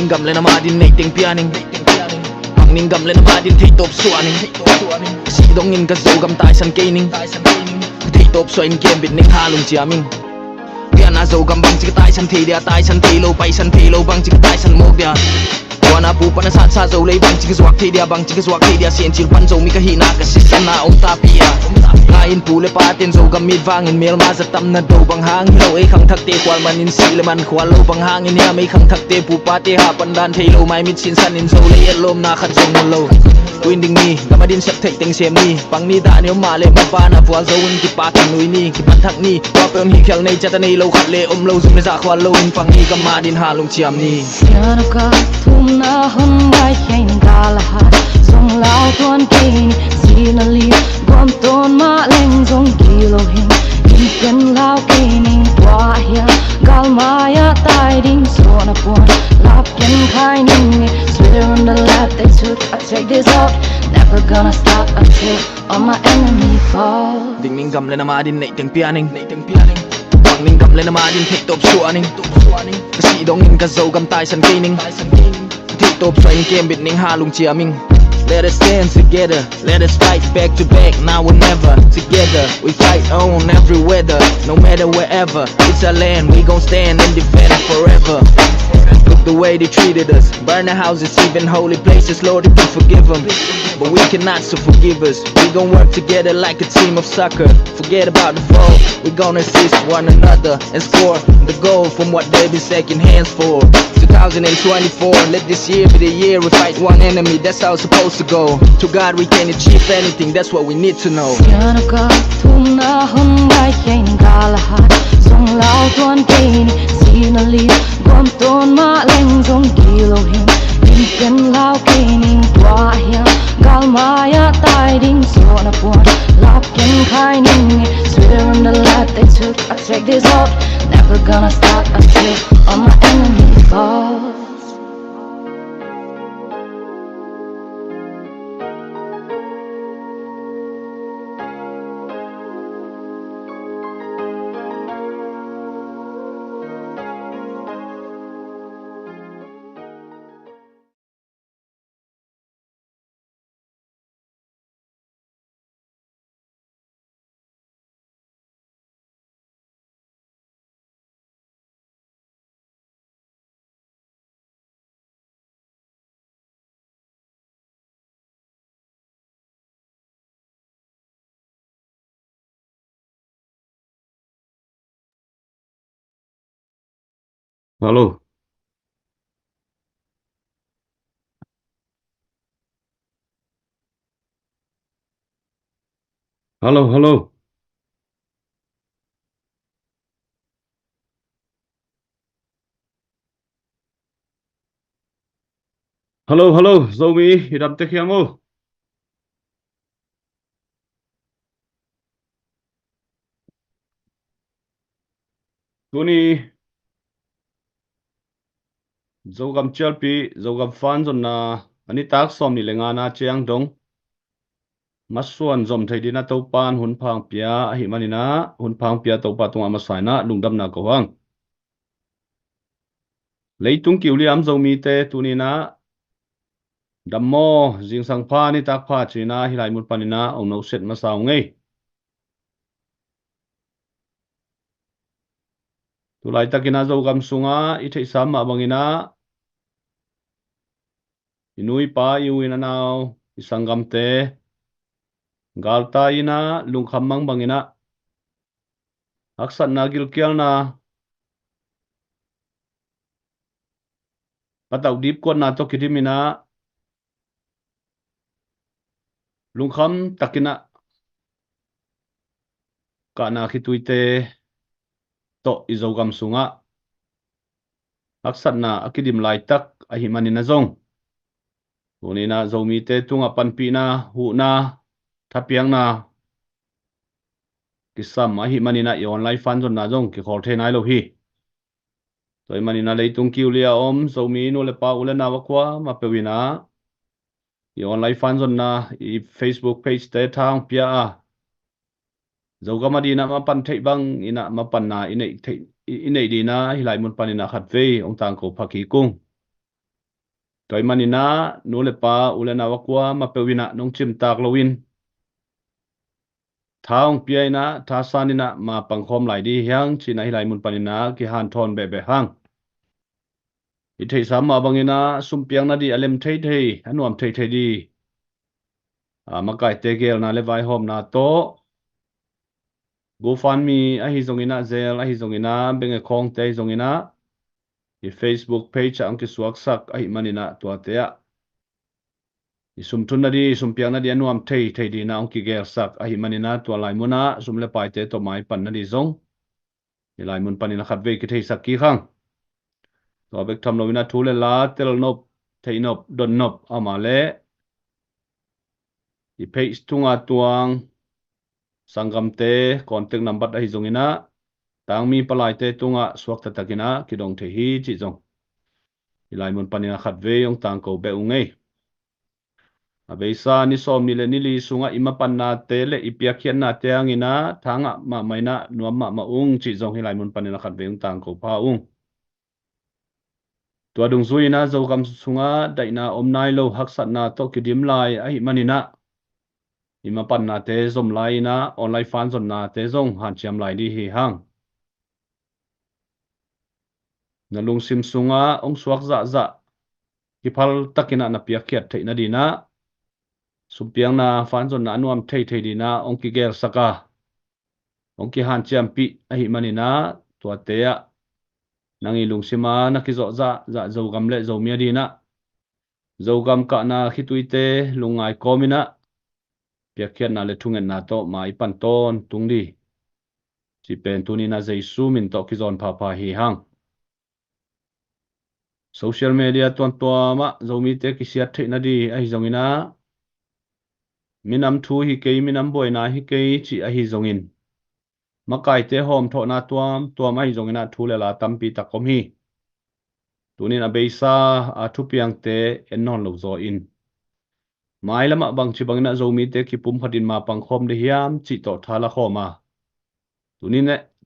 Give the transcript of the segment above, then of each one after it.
ning gam le na ma din nei teng pianing mang ning gam le na ma din thei top suaning si dong in ka zo gam tai san keining thei top so in game bit ning halung chiaming piana zo gam bang chi tai san thei dia tai san thei lo pai san thei lo bang chi tai san mok dia wana pu pana sa zo lei bang chi zwak thei dia bang chi zwak thei dia sen chil pan zo mi ka hi na ka sisan na om ta pia in pule patin zo gam mid vang in mel ma za tam na do bang hang lo e khang thak te kwal man in si le man khwal lo bang hang in ya mai khang thak te pu pa te ha pan dan thei lo mai mit sin san in zo le yet lom na khat zong lo winding ni gamadin sep thei teng sem ni pang ni da ne ma le ma pa na fual zo in ki pa kan nui ni ki pan thak ni wa pe on hi khel nei chata nei lo khat le lo zum le za khwal lo in pang ni gam ma din ha long chiam ni yana ka thum na hum bai khain dal ha song lao tuan kein sina li gom ton ma leng zong kilo hin in ken lao kening kwa hia gal maya tai ding so na pon lap ken khai ning swear on the left they took I check this out never gonna stop until all my enemy fall ding ning gam le na ma din nei teng pianing bang ning gam le na ma din thei top suaning si dong in ka zo gam tai san keining thei top so in game bit ning halung chiaming. Let us stand together, let us fight back to back, now or never. Together, we fight on every weather, no matter wherever. It's our land, we gon' stand and defend it forever. Look the way they treated us, burn the houses, even holy places, Lord, you can forgive them. But we cannot, so forgive us. We gon' work together like a team of soccer. Forget about the fall, we gon' assist one another and score the goal from what they've been second hands for. 2024, let this year be the year we fight one enemy, that's how it's supposed to go. To God we can achieve anything, that's what we need to know. yana ka thum na hum bai khain dal ha song lao tuan kein sina li gom ton ma leng zong kilo hin in ken lao kening kwa hia gal maya tai ding so na pon lap ken khai ning swear on the left they took I check this out never gonna stop until all my enemy falls. Halo, halo, halo, halo, halo, Zomi, idam te khiamo. Tuni, zogam chalpi, zogam fan zon na, ani tak som ni lenga na chiang dong. Masuan zom thai dina topan hun phang pia hi manina, hun phang pia topa tunga masai na lungdam na kawang. Leitung kiuliam zomi te tuni na, dammo jing sang pha ni tak pha china hilai mut panina ong no set masau ngei. Tulai takina zogam sunga ithei sam ma bangina inui pa iuina naw isangam te galta ina lungkham mang bangina aksat na gilkial na patau dip kon na to kidimina lungkham takina kana khituite to izogam sunga aksat na akidim lai tak ahimanina zong unina zomi te tunga panpi na hu na thapiang na kisam ahimanina i online fan zon na zong ki khol the nai lo hi toy manina leitung kiulia om zomi no le pa ula na wakwa ma pewina i online fan zon na i Facebook page te thang pia a zogama di na ma pan thei bang ina ma pan na inei thei inei di na hilai mun panina khat ve ong tang ko phaki kung toy manina nu le pa ule na wakwa ma pewina nong chim tak lowin thaung piaina tha sanina ma pangkhom lai di hiang china hilai mun panina ki han thon be hang i thei sam ma bangina sumpiang na di alem thei anuam thei di ma kai te gel na le vai hom na to GoFundMe a hi zongina zel a hi zongina benge khong te zongina i Facebook page ang ki suak sak a hi manina tua te a i sum thun na di sum piang na di anuam thei di na ong ki gel sak a hi manina tua lai muna sum le pai te to mai pan na di zong i lai mun panina khat ve ki thei sak ki khang to bek tham lo wina thu le la tel nop thei nop don nop ama le i page tunga tuang sangam te contact number a hi zongina tang mi palai te tunga suak ta takina ki dong the hi chi zong ilai mun panina khat ve yong tang ko be ungei abeisa ni som ni le ni li sunga ima panna te le ipia khian na te angina thanga ma maina nuam ma ung chi zong hilai mun panina khat ve yong tang ko pa ung tua dung zuina zo kam sunga daina omnai lo haksat na to ki dim lai a hi manina ima panna te zom lai na online fan zon na te zong han chiam lai di hi hang na lung sim sunga ong suak za ki phal takina na pia khiat thei na dina sumpiang na fan zon na anuam thei di na ong ki gel saka ong ki han chiam pi a hi manina tua te a nangi lung sima na ki zo za zo gam le zo mia dina zo gam ka na khi tuite lungai komina pia khiat na le thungen na to mai pan ton tung di chi pen tunina jaisu min to ki zon pha hi hang social media tuan tua ma zomi te ki siat the na di a hi zongina minam thu hi ke minam boy na hi ke chi a hi zongin makai te hom tho na tuam a hi zongina thu le la tampi takom hi tunin a beisa a thu piang te en non lo zo in mai lama bang chi bangna zomi te ki pum phatin ma pang khom de hiam chi to thala khoma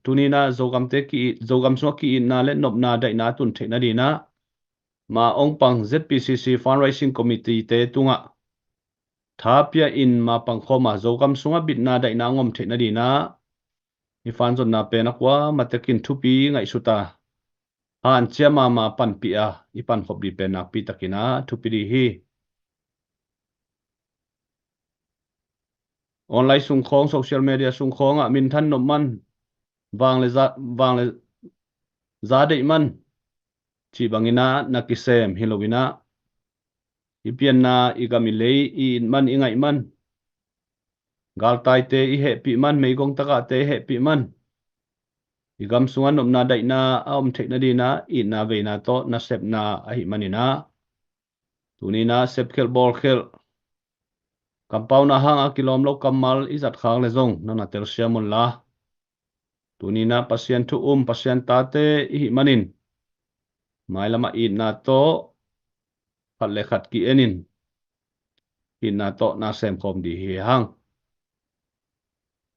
tunina zogam te ki zogam so ki na le nop na dai na tun the na di na ma ong pang ZPCC fundraising committee te tunga thapia in ma pang khoma zogam sunga bit na dai na ngom the na di na i fan zon na pe na kwa matekin thupi ngai suta han chiama ma pan pi a i pan khop di pe na pi takina thupi di hi online sung khong social media sung khong a min than no man wang le za dei man chi bangina nakisem hilowina ipian na igamilei i man ingai man galtai te i he pi man meigong taka te he pi man igam sungan nom na dai na aom thek na di na i na ve na to na sep na a hi manina tunina sep khel bol khel compound na hang a kilom lo kamal izat khang le zong na tel siamon la tunina pasien thu pasien ta te i hi manin mai lama i na to khat le khat ki enin i na to na sem khom di hi hang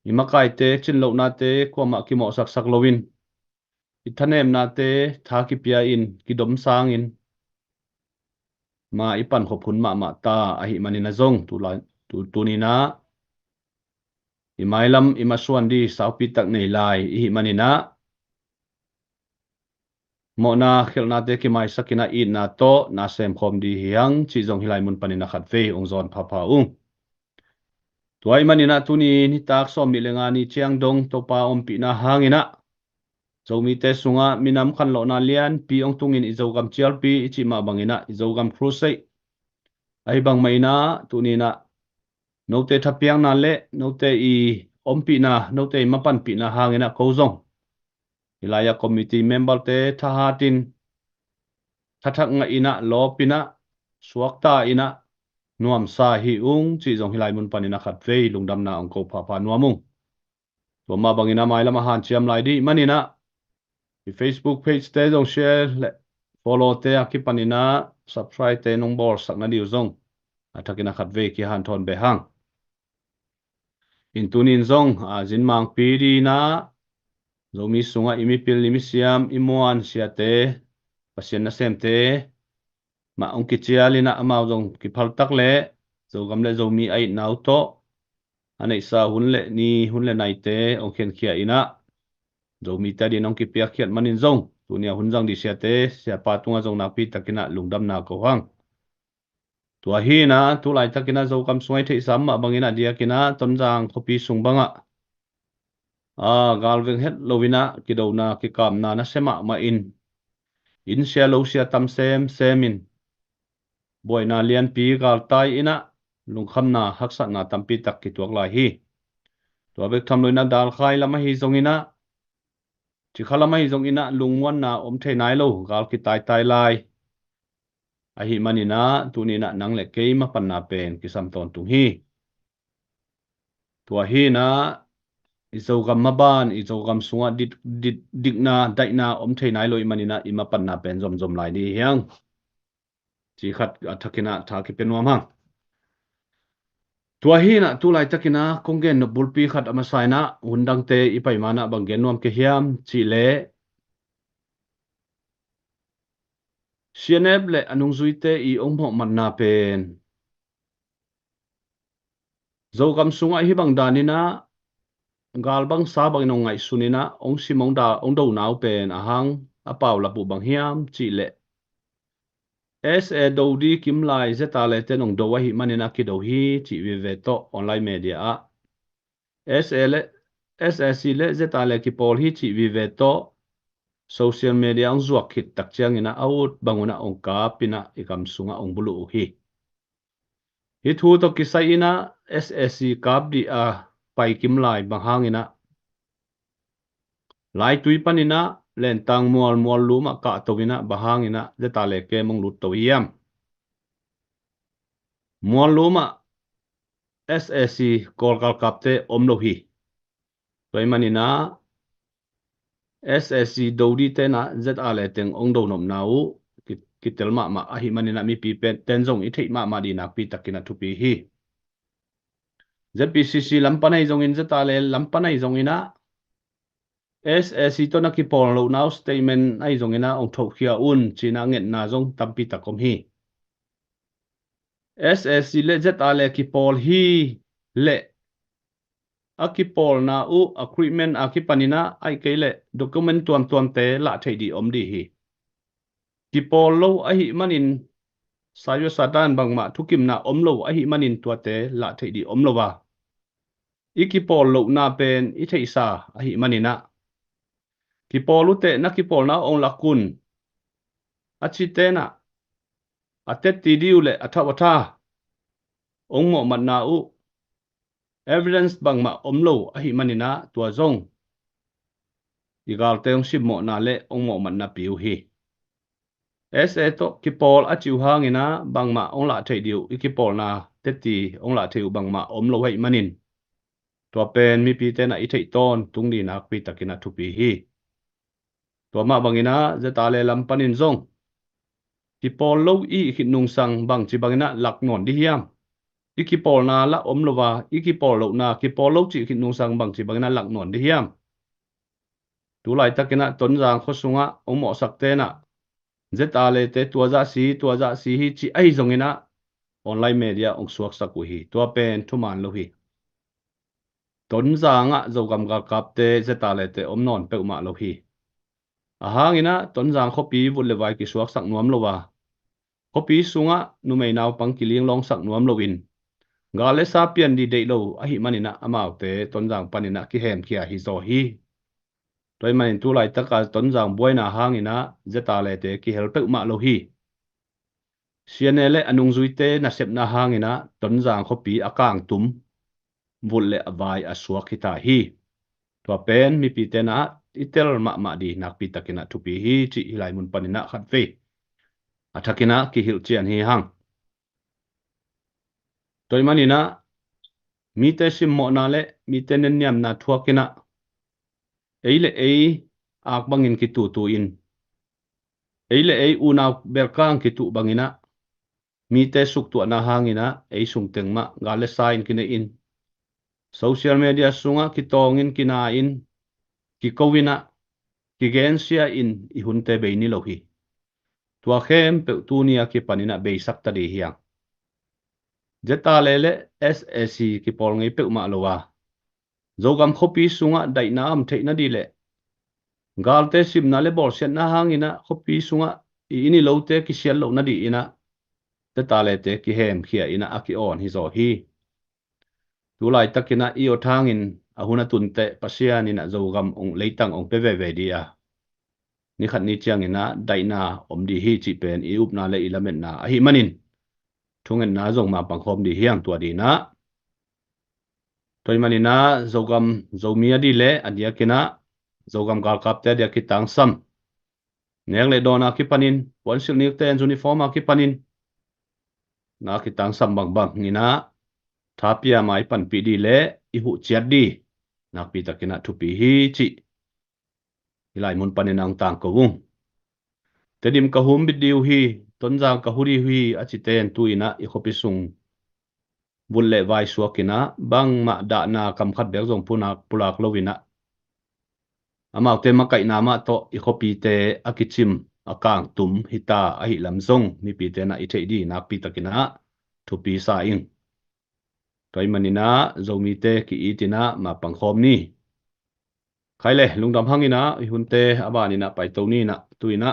imakai te chin lo na te kwama ki mo sak lovin ithanem na te tha ki pia in ki dom sang in ma ipan khopun ma ta a hi manina zong tu ni na imailam imaswan di saupi tak nei lai i hi manina mo na khilna te ki mai sakina i na to na sem khom di hiang chi zong hilai mun panina khat ve ong zon pha ung tuai manina tuni ni tak som mi lenga ni chiang dong to pa om pi na hangina zomi te sunga minam khan lo na lian pi ong tungin i zogam chial pi chi ma bangina i zogam crusei ai bang mai na tuni na note thapiang na le note i om pi na note mapan pi na hangina ko zong ilaya committee member te thahatin thathak nga ina lopina suakta ina nuam sa hi ung chi zong hilai mun panina khat ve lungdam na ong ko pha nuamung to ma bangina mai lama han chiam lai di manina i Facebook page te zong share le follow te akipanina subscribe te nong bor sakna diu zong athakina khat ve ki han thon be hang in tunin zong a jin mang pi di na zomi sunga imi pil imi siam imuan siate pasien na sem te mà ông kia chia lina amao dòng ki phal tak le zo gam le zo mi ai nau to anei sa hun le nai te ông khen khia ina zo mi ta din ông ki pia khiat manin zong tunia hun jang di sia te sia pa tunga zong na pi takina lungdam na ko hang tua hi na tu lai takina zo kam sungai thei sam ma bangina dia kina ton jang khopi sung banga gal veng het lovina ki do na ki kam na sema ma in sia lo sia tam semin boy na lian pi gal tai ina lungkham na haksa na tampi tak ki tuak lai hi tua bek tham loina dal khai lama hi zongina chi khalama hi zongina lungwan na om the nai lo gal ki tai lai a hi manina tunina nang le keima panna pen ki sam ton tung hi tua hi na izogam maban izogam sunga dit na dai na om the nai lo i manina ima panna pen zom lai di hiang chi khat athakina tha ki penwa mang tua hi na tu lai takina kongen no bulpi khat amasai na undang te ipai mana banggen nom ke hiam chi le sianeb le anung zui te i ong mo man na pen zo kam sunga hi bang danina gal bang sa bang nong ngai sunina ong simong da ong do nau pen ahang apaw la bu bang hiam chi le sa do di kim lai zeta le te nong do wa hi manina ki do hi chi vi ve to online media a sa le ssc le zeta le ki pol hi chi vi ve to social media ang zuak khit tak chiang ina out banguna ong ka pina ikam sunga ong bulu hi hi thu to kisai ina ssc kap di a pai kim lai bang hangina lai tui panina len tang mual luma ka towina bahangina zeta le ke mong lut to yam mual luma ssc kolkal kapte omlo hi toy manina ssc dodi te na za le teng ong do nom nau ki tel ma a hi manina mi pi pen ten zong i thei ma di nak pi takina thu pi hi zpcc lampanai zong in za le lampanai zong ina ssc to na ki pol lo now statement ai zong ina ong thok khia un china nget na zong tampi takom hi ssc le za le ki pol hi le akipol na u agreement akipanina ai keile document tuam te la thei di om di hi kipol lo a hi manin sayo sadan bangma thukim na om lo a hi manin tua te la thei di om lo wa ikipol lo na pen i thei sa a hi manina kipol te na kipol na ong lakun achi te na atet ti diu le athawatha ong mo man na u evidence bangma omlo a hi manina tua zong igal teong sim mo na le ong mo man na piu hi sa to kipol a chiu hangina bangma ong la thei diu ikipol na teti ong la theu bangma omlo hei manin tua pen mi pi te na i thei ton tung di nak pi takina thu pi hi tua ma bangina zeta le lampanin zong kipol lo i hinung sang bang chi bangina lak non di hiam ikipol na la om lova ikipol lo na kipol lo chi nung sang bang chi bang na lak non di hiam tu lai takina ton jang kho sunga ong mo sak te na zeta le te tua za si hi chi ai zongina online media ong suak saku hi tua pen thuman lo hi ton janga zogam gal kap te zeta le te om non pe ma lo hi ahangina ton jang kho pi vul le vai ki suak sak nuam lo wa kho pi sunga nu mei naw pang kiling long sak nuam lo in gale sapian di dei lo a hi manina amau te ton jang panina ki hem khia hi zo hi toy manin tu lai taka ton jang boina hangina zeta le te ki helpe ma lo hi sianele anung zui te na sep na hangina ton jang khopi akang tum vul le avai asua khita hi to pen mi pi te na itel ma di nak pi takina thu pi hi chi hilai mun panina khat ve athakina ki hil chian hi hang toy manina mi te sim mo na le mi te nen niam na thuakina eile ei ak bangin ki tu in eile ei una berkang ki tu bangina mi te suk tu na hangina ei sung tengma gale sign kine in social media sunga ki tongin kina in ki kowina ki gensia in i hunte be ni lo hi tua khem pe tu nia ki panina be sak ta di hiang jeta lele SSC ki pol ngai pe ma lowa zogam khopi sunga dai na am theina di le galte sim na le bol sen na hangina khopi sunga ini lote ki sial lo na di ina jeta le te ki hem khia ina aki on hi zo hi tu lai takina i o thangin ahuna tunte pasian ina zogam ong leitang ong pe ve dia ni khat ni chiang ina daina om di hi chi pen i up na le ilamen na a hi manin thungen na zong ma pangkhom di hiang tua di na toy manina zogam zomia di le adia kina zogam gal kap te dia ki tang sam neng le dona ki panin pon sil nik ten uniform ki panin na ki tang sam bang bang ngina thapia mai pan pi di le i hu chiat di nak pi takina thu pi hi chi ilai mun panin ang tang ko wung tedim ka hum bit diu hi tonjang ka huri hui achiten tuina i khopi sung bulle vai suakina bang ma da na kam khat bek jong pulak lovina amau te makai na ma to i khopi te akichim akang tum hita a hi lam zong mi pi te na i thei di nak pi takina thu pi sa ing toy manina zomi te ki itina ma pangkhom ni khaile lungdam hangina i hunte abanina paitoni na tuina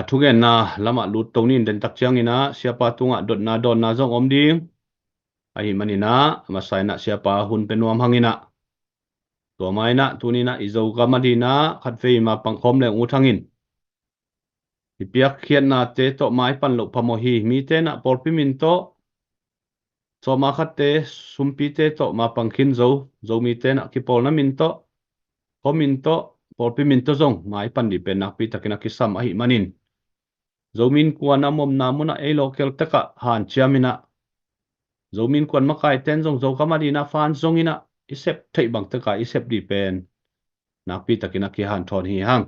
thugen na lama lut tonin den tak chiang ina siapa tunga dot na don na zong om ding ai manina masai na siapa hun penuam hangina to mai na tunina izo gamadina khatfei ma pangkhom le uthangin ipiak khian na te to mai pan lo phamo hi mi te na porpimin to so ma khatte sumpi te to ma pangkhin zo mi te na ki pol na min to homin to porpimin to zong mai pan di pen nak pi takina kisam ai manin zomin kuan amom namuna e local taka han chiamina zomin kuan makai ten zong zo kamadina fan zongina isep thei bang taka isep di pen nakpi takina ki han thon hi hang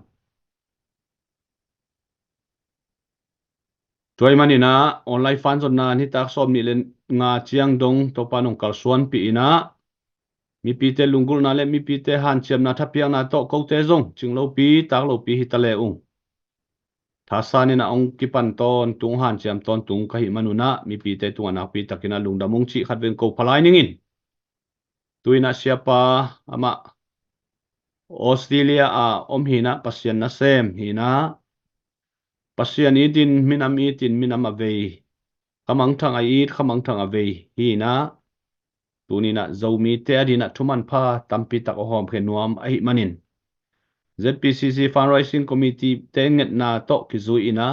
toy manina online fan zon na ni tak som ni len nga chiang dong to panong kal suan pi ina mi pi te lungul na le mi pi te han chiam na thapiang na to ko te zong chinglo pi tak lo pi hitale ung thasani na ong kipan ton tung han chiam ton tung kahi manuna mi pi te tunga nak pi takina lungdamung chi khatven ko phalai ningin tuina siapa ama Australia a om hina pasian na sem hina pasian idin minam avei kamang thang ai kamang thang avei hina tunina zomi te adina thuman pha tampi tak hom khe nuam ai manin ZPCC fundraising committee tenget na to kizui ina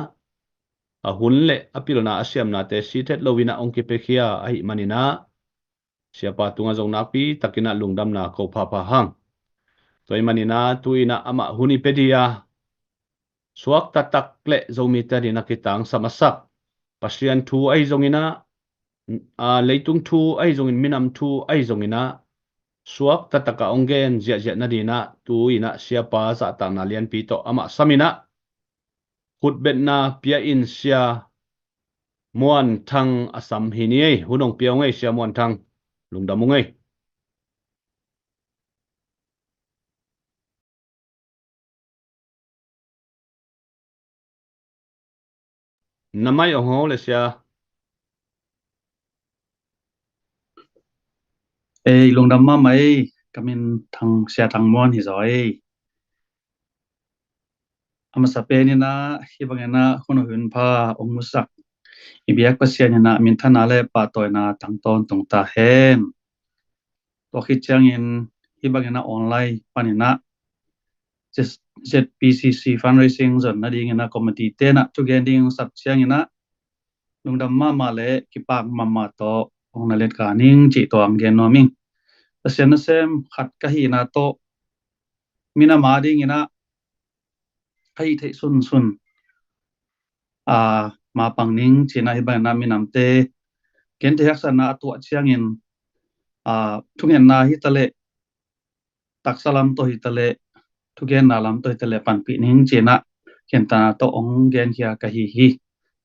a hunle apilna asiam na te sitet lowina ongki pekhia ai manina siapa tunga zong nakpi takina lungdam na ko pha hang toy manina tuina ama huni pedia suak tatak le zomi te dina kitang samasak pasian thu ai zongina leitung thu ai zongin minam thu ai zongina suak tataka ongen zia na dina tuina siapa za ta na lian pi to ama samina hutbet na pia in sia muan thang asam hiniei hunong piao ngai sia muan thang lungdamungai namai oho le sia lungdam ma mai kamin thang sia thang mon hi zoi ama sapeni na hibangena hono hun pha ongmusak ibiak pasian na min thana le pa toina tangton tungta hen to khichang in hibangena online panina ZPCC fundraising zon na ding na committee te na together sat chiang ina lungdam ma le kipak mama to ongna let ka ning chi to am gen no ming pasian na sem khat ka hi na to mina ma ding ina kai the sun ma pangning china hiba na minam te ken te haksa na to chiang in thungen na hi tale taksalam to hi tale thugen na lam to hi tale pan pi ning china ken ta to ong gen kya ka hi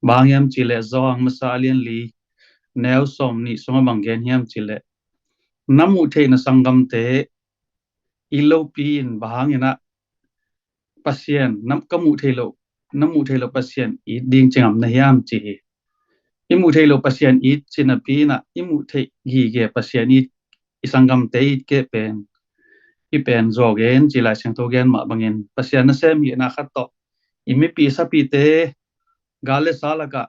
bangyam chile zong masalian li neu som ni soma banggen hiam chile namu the na sangam te ilopin bahangina pasien nam kamu thelo pasien I ding chingam na hiam chi imu thelo pasien I chinapi na imu the gi ge pasien I isangam te ke pen I pen zogen chila seng to gen ma bangin pasien na sem hi na khat to imi pi sa pi te gale salaka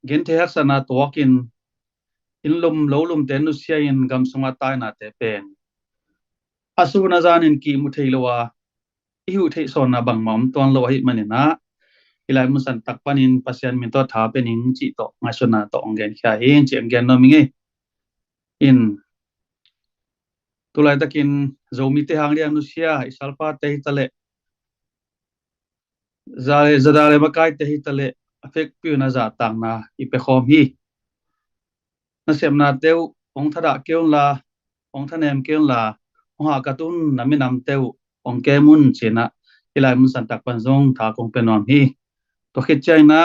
gen the sana tokin inlum lolum ten nu sia in gam sunga tai na te pen asu na zanin ki mu theilowa ihu thei son na bang mom ton lo hi manina ilai musan takpanin pasien min to tha pening chi to ngasona to ongen kha hin chi ongen no minge in tulai takin zomi te hang riang nu sia isalpa te hitale zale zadale makai te hitale afek pi na za tang na ipe khom hi na sem na teu ong thada keun la ong thanem keun la ong ha katun naminam teu ong kemun chena ilai musan takpan zong tha kong penom hi to khit chaina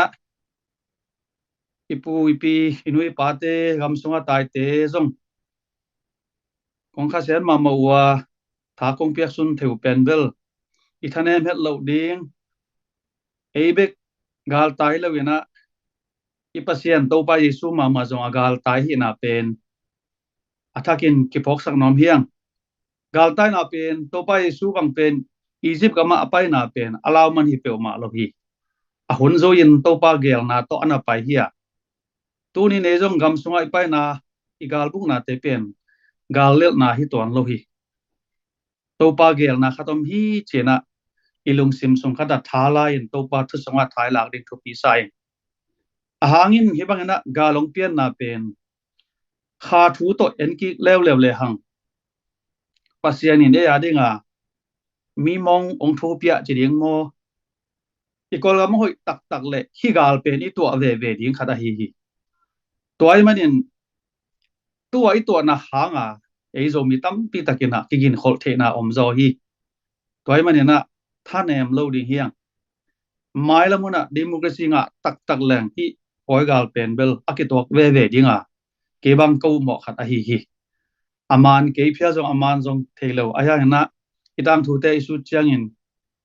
ipi inui pate gam sunga tai te zong kong kha sen ma mawa tha kong piak sun theu penbel ithanem het lo ding eibek gal tai lo ina ipasien to pa yesu ma zong agal tai hi na pen athakin ki phok sak nom hiang gal tai na pen to pa yesu bang pen Egypt kama apai na pen alaw man hi pe ma lo hi a hun zo in to pa gel na to ana pai hi tu ni ne zong gam sunga ipai na igal buk na te pen gal lel na hi ton lo hi to pa gel na khatom hi chena ilung sim sung khada thala in to pa thu songa thai lak dik thu pi sai a hangin hi bangena galong pian na pen kha thu to en ki lew le hang pasian in ya dinga mi mong ong thu pia chi ding mo ikol ga mo hoi tak le hi gal pen I to ve ding khada hi toy manin tuai to na hanga ei zo mi tam pi takina kigin khol the na om zo hi toy manina thanem lo ding hiang mai la muna democracy nga tak leng hi hoi gal pen bel akitok ve dinga ke bang ko mo khat a hi aman ke phia zo aman zong thelo aya na idam thu te isu chiangin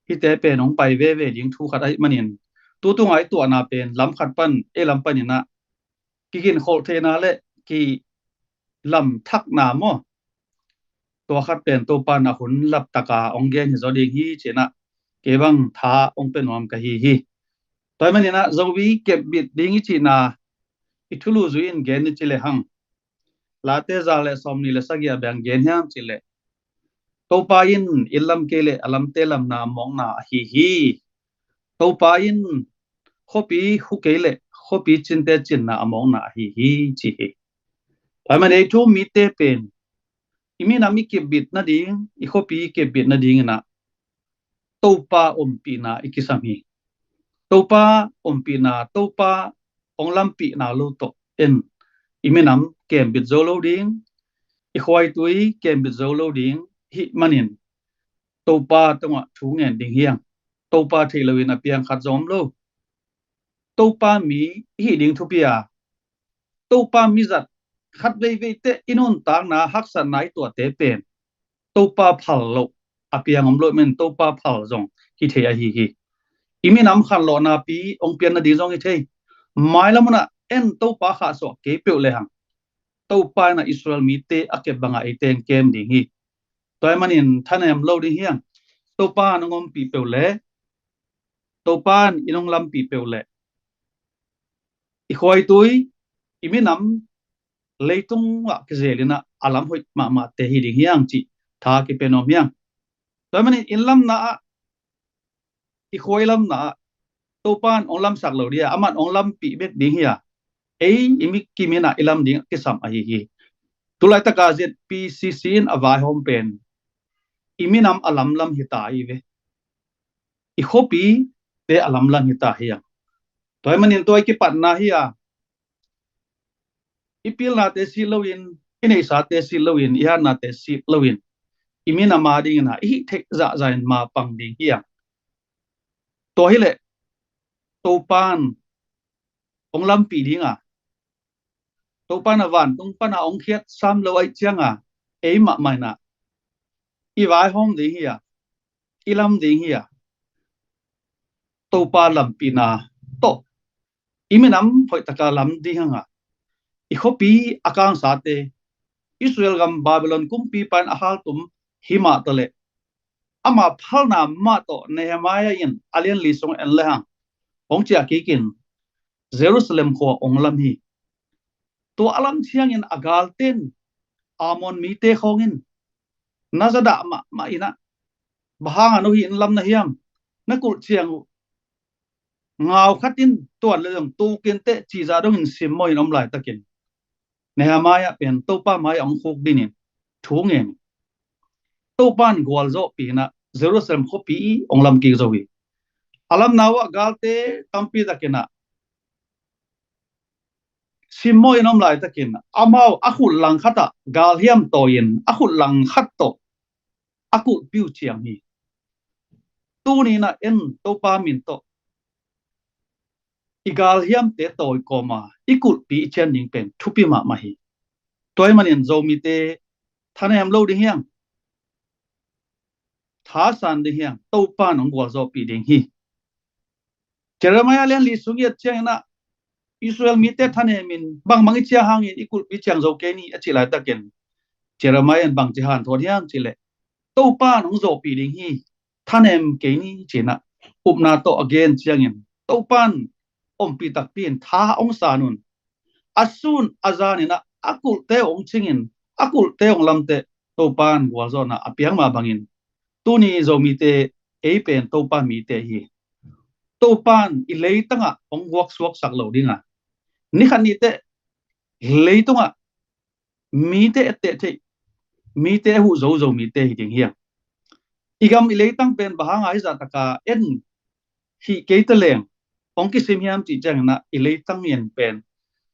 hi te pe nong pai ve ding thu khat ai manin tu ngai to na pen lam khat pan e lam panina kigin khol the na le ki lam thak na mo to khat pen to pa na hun lap taka ong gen hi zo ding hi chena ke bang tha ong pen nom ka hi toy manina zowi ke bit ding chi na ithulu zu in gen ni chile hang late za le somni le sagya bang gen ham chile to pa in ilam ke le alam te lam na mong na hi to pa in khopi hu ke le khopi chin te chin na among na hi chi toy mane thu mi te pen imi na mi ke bit na ding I khopi ke bit na ding na topa ompi na ikisami topa ompi na topa onglampi na lo to en iminam kem bit zo lo ding I khwai tui kem bit zo lo ding hi manin topa tonga thu ngen ding hiang topa thilowin apiang khat zom lo topa mi hi ding thu pia topa mi zat khat ve te inon tang na haksan nai to te pen topa phal lo apiang om lo men topa phal zong hi the a hi imi nam khan lo na pi ong pian na di zong hi the mai lamuna en topa kha so ke pe le hang topa na Israel mi te akep banga iten kem ding hi toy manin thanem lo ding hiang topa nongom pi pe le topan inong lam pi pe le I khoi tui imi nam leitung wa ke zelina alam hoi ma te hi ding hiang chi tha ki penom hiang toy manin in lam na I khoi lam na topan ong lam sak lo dia aman ong lam pi bek ding hia ei imi kimina ilam ding kisam a hi tulai taka zet PCC in avai hom pen imi nam alam lam hita I ve I khopi te alam lam hita hiya toy manin toy ki pat na hiya ipil na te si lowin inei sa te si lowin iha na te si lowin imi na ma ding na hi thek za zain ma pang ding hiya to hi le to pan ong lam pi ding a to pan awan tung pan ong khiat sam lo ai chiang a ei ma mai na I vai hom ding hiya ilam ding hiya to pa lam pina to iminam phoi taka lam di hanga I khopi akang sate Israel gam Babylon kumpi pan ahal tum hima tole ama phalna ma to Nehemiah in alien lisong en lehang ong chia kikin Jerusalem kho onglam hi to alam chiang in agal ten amon mi te khongin nazada ma ina bahang anu hi in lam na hiam na kul chiang ngao khatin to leng tu ken te chi za dong in sim mo in om lai takin Nehemiah pen to pa mai ong khok dinin thu nge to pan gwal zo pi na Jerusalem kho pi ong lam ki zo wi alam nawa galte tampi takena simmo inom lai takin amau akul lang khata gal hiam toyin akul lang khat to akul piu chiang hi tu ni na en to pa min to igal hiam te toy koma ikul pi chen ning pen thupi ma ma hi toy manin zo mi te thane am lo ding hiang tha san ding hiang to pa nong gwa zo pi ding hi Jeremiah len li sungiat chiang na Israel mi te thane min bang mangi chia hangin ikul pi chiang zo ke ni achi lai takin Jeremiah bang chi han thon hiang chi le to pa nong zo pi ding hi thanem ke ni china upna to again chiangin to pan om pi tak pin tha ong sa nun asun azanina akul te ong chingin akul te ong lamte to pan wal zo na apiang ma bangin tuni zo mi te e pen to pa mi te hi to pan I lei tanga ong wak suak sak lo dinga ni khan ni te lei tunga mi te mi te hu zo zo mi te hi ding hiang igam I lei tang pen bahang ai za taka en hi ke te leng ong ki sim hiam chi chang na I lei tang yen pen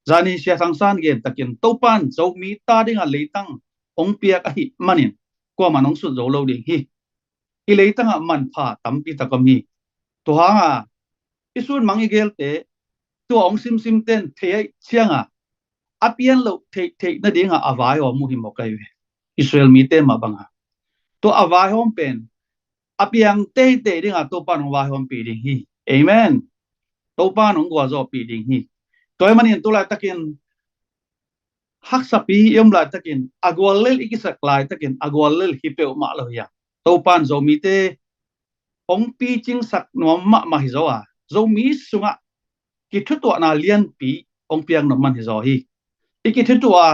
zani sia sang san gen takin to pan zo mi ta dinga lei tang ong piak a hi manin ko manong su zo lo ding hi I lei tang a man pha tam pi takami to hanga isun mangi gel te to ong sim sim ten the chianga apian lo the na dinga avai o mu hi mo kai Israel mi te ma banga to avai hom pen apiang te dinga to pan wa hom pi ding hi amen to pan ong gwa zo pi ding hi toy manin to la takin hak sapi yom la takin agwal lel ikisak lai takin agwal lel hipe ma lo ya to pan zo mi te ong pi ching sak no ma hi zo a zo mi sunga ki thu to na lian pi ong piang no man hi zo hi iki thu to a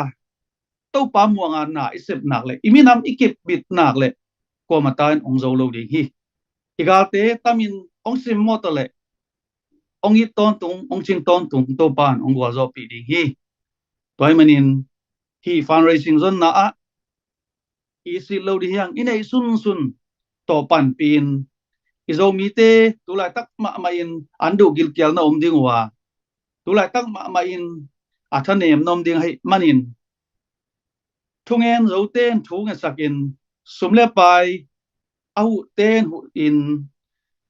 to pa muanga na isep nak le iminam ikip bit nak le ko matain ong zo lo ding hi igalte tamin ong sim mo to le ong I ton tung ong ching ton tung to pan ong gwa zo pi ding hi toy manin hi fundraising zon na a isi lo di hiang inei sun to pan pin izo mi te tulai tak ma in andu gil kyal na om ding wa tulai tak ma in athanem nom ding hai manin thungen zo ten thungen sakin sumle pai au ten hu in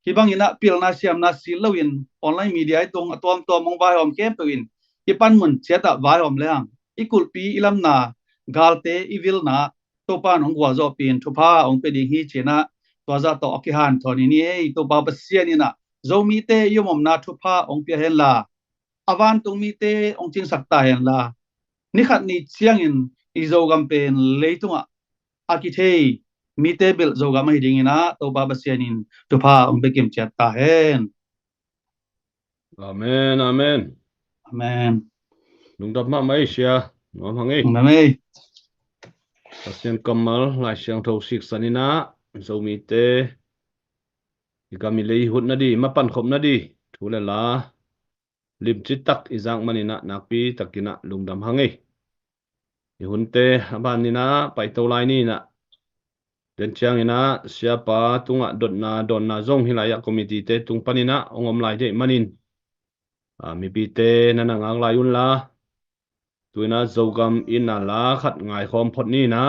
hibang ina pil na siam na silo in online media tong atom to mong vai hom kem to in ipan mun cheta vai hom leang ikul pi ilam na galte evil na to pa nong gwa zo pin thupa ong pe ding hi chena to za to akihan thoni ni ei to ba basian ina zo mi te yumom na thupa ong pe hen la awan tung mi te ong ching sakta hen la ni khat ni chiang in izo gam pen leitunga akithei mi te bil zo gam hi ding ina to ba basian in thupa ong pe kim chat ta hen Amen, amen. amen Lung dap ma mai sia, ngom hangi. amen Pasien kamal lai siang thau sik sanina, zo mi te ikami lei hut na di, mapan khop na di, thule la lim chitak izang manina nakpi takina lung dam hangi. Ihunte aban nina pai to lai ni na den chiang ina siapa tunga don na zong hilaya komiti te tung panina ongom lai de manin mi pi te nana ngang lai un la tuina zogam ina la khat ngai khom phot ni na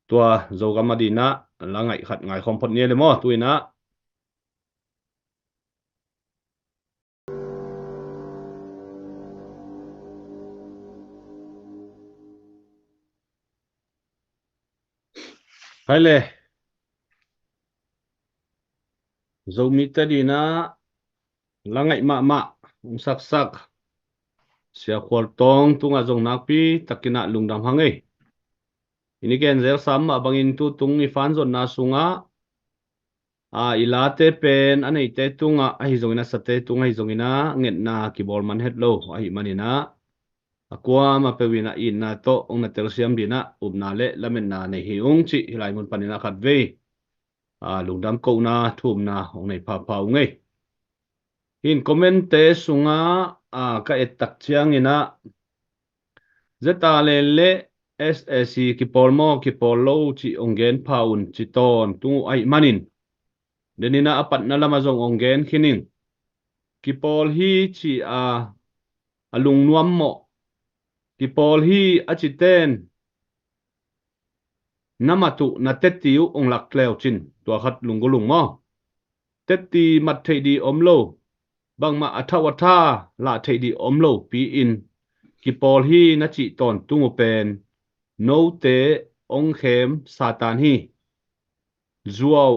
tua zogam adina la ngai khat ngai khom phot ni le mo tuina hay le zomi ta di na langai ma sak sak sia khwal tong tunga zong nakpi takina lungdam hangai ini ken zel sam ma bangin tu tung ni fan zon na sunga ilate pen anei te tunga hi zongina sate tunga hi zongina nget na kibol man het lo hi manina akwa ma pewina in na to ong na tel siam dina upna le lamen na nei hi ung chi hilai mun panina khat ve lungdam ko na thum na ong nei pha ngai hin comment te sunga ka etak chiang ina zeta le SSC ki polmo ki polo chi ongen paun chi ton tu ai manin denina apat na lama zong ongen khining ki pol hi chi alung nuam mo ki pol hi achiten namatu na tetiu ong lak kleo chin tua khat lungulung mo teti mat thei di omlo bang ma athawatha la thei di omlo pi in ki pol hi na chi ton tungu pen no te ong khem satan hi zuaw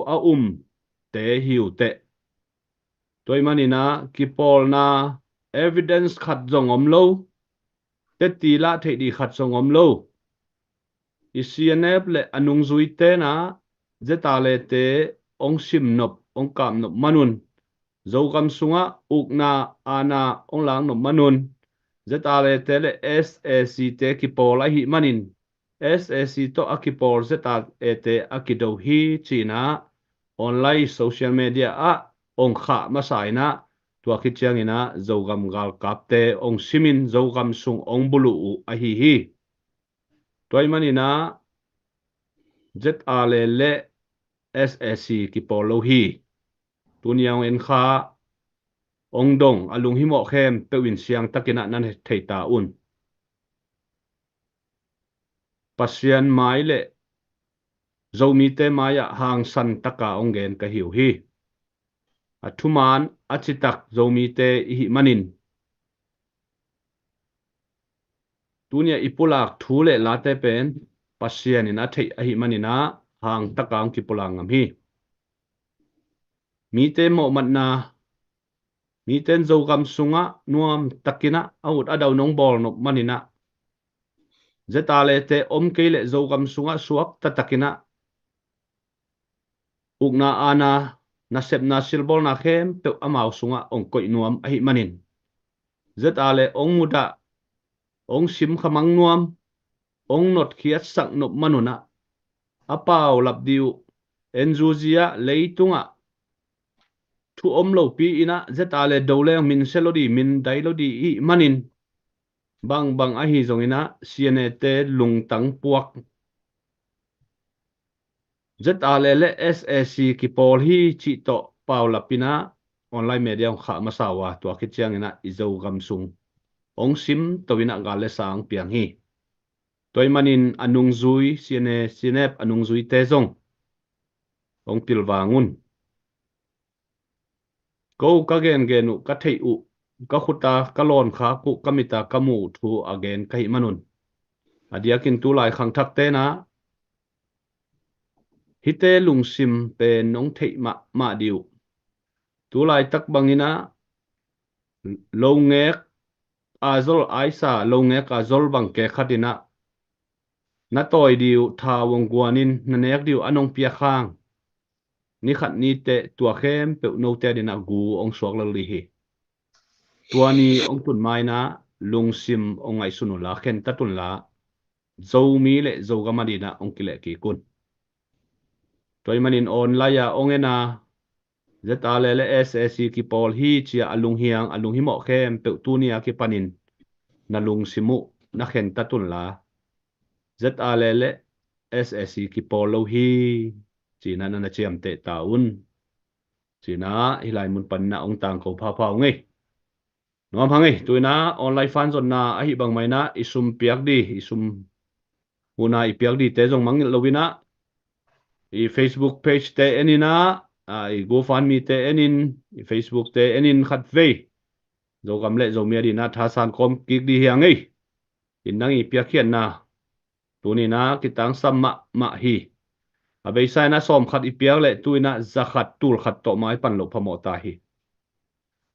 te hiu te toy manina ki pol na evidence khat zong omlo teti la thei di khat zong omlo isianep le anung zui te na zeta le te ong sim nop ong kam nop manun zogam sunga ukna ana ong lang nop manun zeta le te le SAC te ki pol a hi manin SAC to akipol zeta te akido hi china online social media ong kha masaina tua khichiang ina zogam gal kapte ong simin zogam sung ong bulu a hi toy manina ZRL SSC ki polo hi tuniang en kha ong dong alung hi mo khem pewin siang takina nan thei ta un pasian mai le zomi te maya hang san taka ong gen ka hiu hi athuman achitak zomi te hi manin tunia ipulak thule late pen pasian in athei a hi manina hang takang ki pulang ngam hi mi te mo matna mi ten zo gam sunga nuam takina out adaw nong bol nok manina zeta le te om ke le zo gam sunga suak ta takina ukna ana na sep na silbol na khem pe amau sunga ong koi nuam a hi manin zeta le ong muda ong sim khamang nuam ong not khiat sak nop manuna apau lap diu enzuzia leitunga thu om lo pi ina zeta le dole min selodi min dailodi i manin bang a hi zong ina siane te lung tang puak zeta le SAC ki pol hi chi to paula pina online media kha masawa to khichiang ina izo gam sung ong sim towina gale sang piang hi toy manin anung zui siane sinep anung zui te zong ong pilwangun ko ka gen genu ka thei u ka khuta kalon kha ku kamita kamu thu again kai manun adiakin tu lai khang thak te na hite lungsim pe nong thei ma diu tu lai tak bangina longek azol aisa longek azol bang ke khatina na toy diu tha wong guanin na nek diu anong pia khang ni khat ni te tua khem pe no te dina gu ong suak la li hi tuani ong tun mai na lungsim ong ai sunu la khen tatun la zo mi le zo gama dina ong kile ki kun toy manin on la ya ong ena zeta le SSC ki pol hi chia alung hiang alung hi mo khem pe tunia ki panin na lung simu na khen tatun la zeta le SSC ki pol lo hi china na chiam te taun china hilai mun pan na ong tang ko pha ngai nom hangai tuina online fan zon na a hi bang mai na isum piak di isum una ipiak di te jong mang lovina i Facebook page te enina i GoFundMe te enin i Facebook te enin khat ve zo gam le zo mia di na tha san kom kik di hiangai in nang i piak khian na tunina kitang sam ma hi a be sai na som khat ipiak le tuina zakhat tul khat to mai pan lo phamo ta hi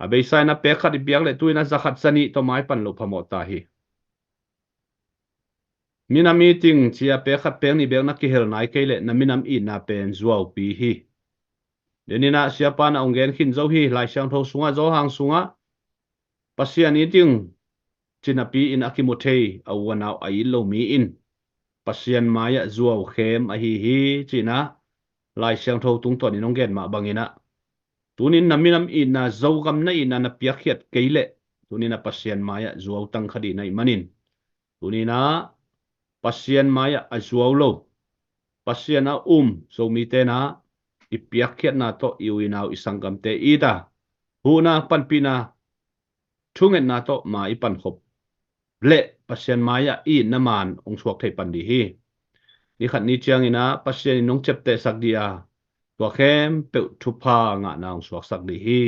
a be sai na pe khat ipiak le tuina zakhat sani to mai pan lo phamo ta hi minam meeting chia pe khat pe ni bek na ki hel nai ke le na minam I na pen zuaw pi hi denina siapa na ongen khin zo hi lai sang tho sunga zo hang sunga pasian eating chinapi in akimothei awanau ai lo mi in pasian maya zuaw khem a hi china lai sang tho tung ton in ongen ma bangina tunin naminam I na zo gam na ina na piakhiat keile tunina pasian maya zuaw tang khadi nai manin tunina pasian maya a zuaw lo pasian a so mi te na ipiakhiat na to iwinaw isangam te ida huna panpina thungen na to ma ipan khop le pasien maya I naman ong suak thei pan di hi ni khat ni chiang ina pasien nong chep te sak dia to khem pe thupa nga na ong suak sak di hi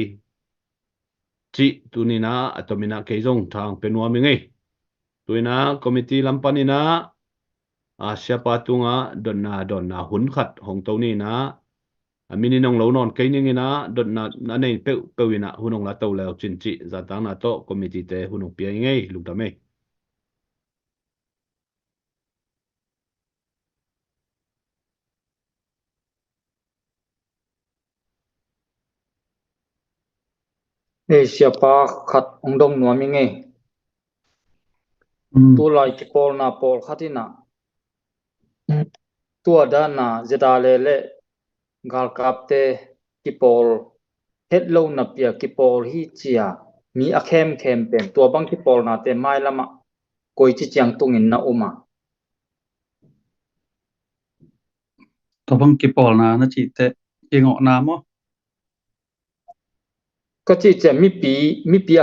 chi tunina atomina ke jong thang penua mi ngei tuina committee lampanina asia patunga donna hun khat hong to ni na amini nong lo non ke ni na donna na nei pe wina hunong la to leo chin chi za tang na to committee te hunong pi ngei lu da me siapa khat ongdom nuami nge tu lai ki pol na pol khatina tu ada na zedale le gal kapte ki pol het lo na pia ki pol hi chia mi a khem pen tu bang ki pol na te mai lama koi chi chiang tungin na uma to bang ki pol na chi te ki ngo na moก็ที่จะมีปี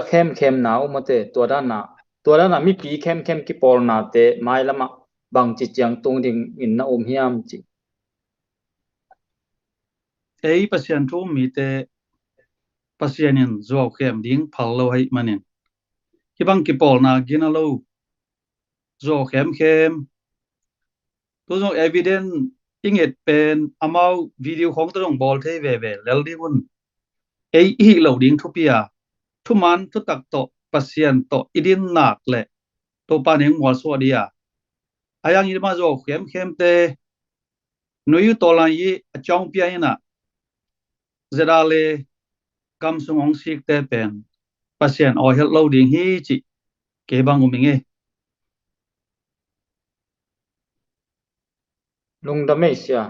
เข้มหนาวมาเตตัวด้านน่ะมีปีเข้มกี่ปอลนาเตไม่ละมาบางจิตยังตรงดิ่งอินน่ะเฮียมจิ ei pasien thu mi te pasien in zo khem ding phal lo hai manin ki bang ki pol na gina lo zo khem tu zo evident inget pen amau video khong to dong bol the ve lel di hun ei hi lo ding thu pia thu man thu tak to pasien to idin nak le to pa neng mo so dia ayang i ma zo khem te nuyu to la yi achong pia ina zedale kam sung ong sik te pen pasien o hel lo ding hi chi ke bang u minge ลุงดำไม่เสีย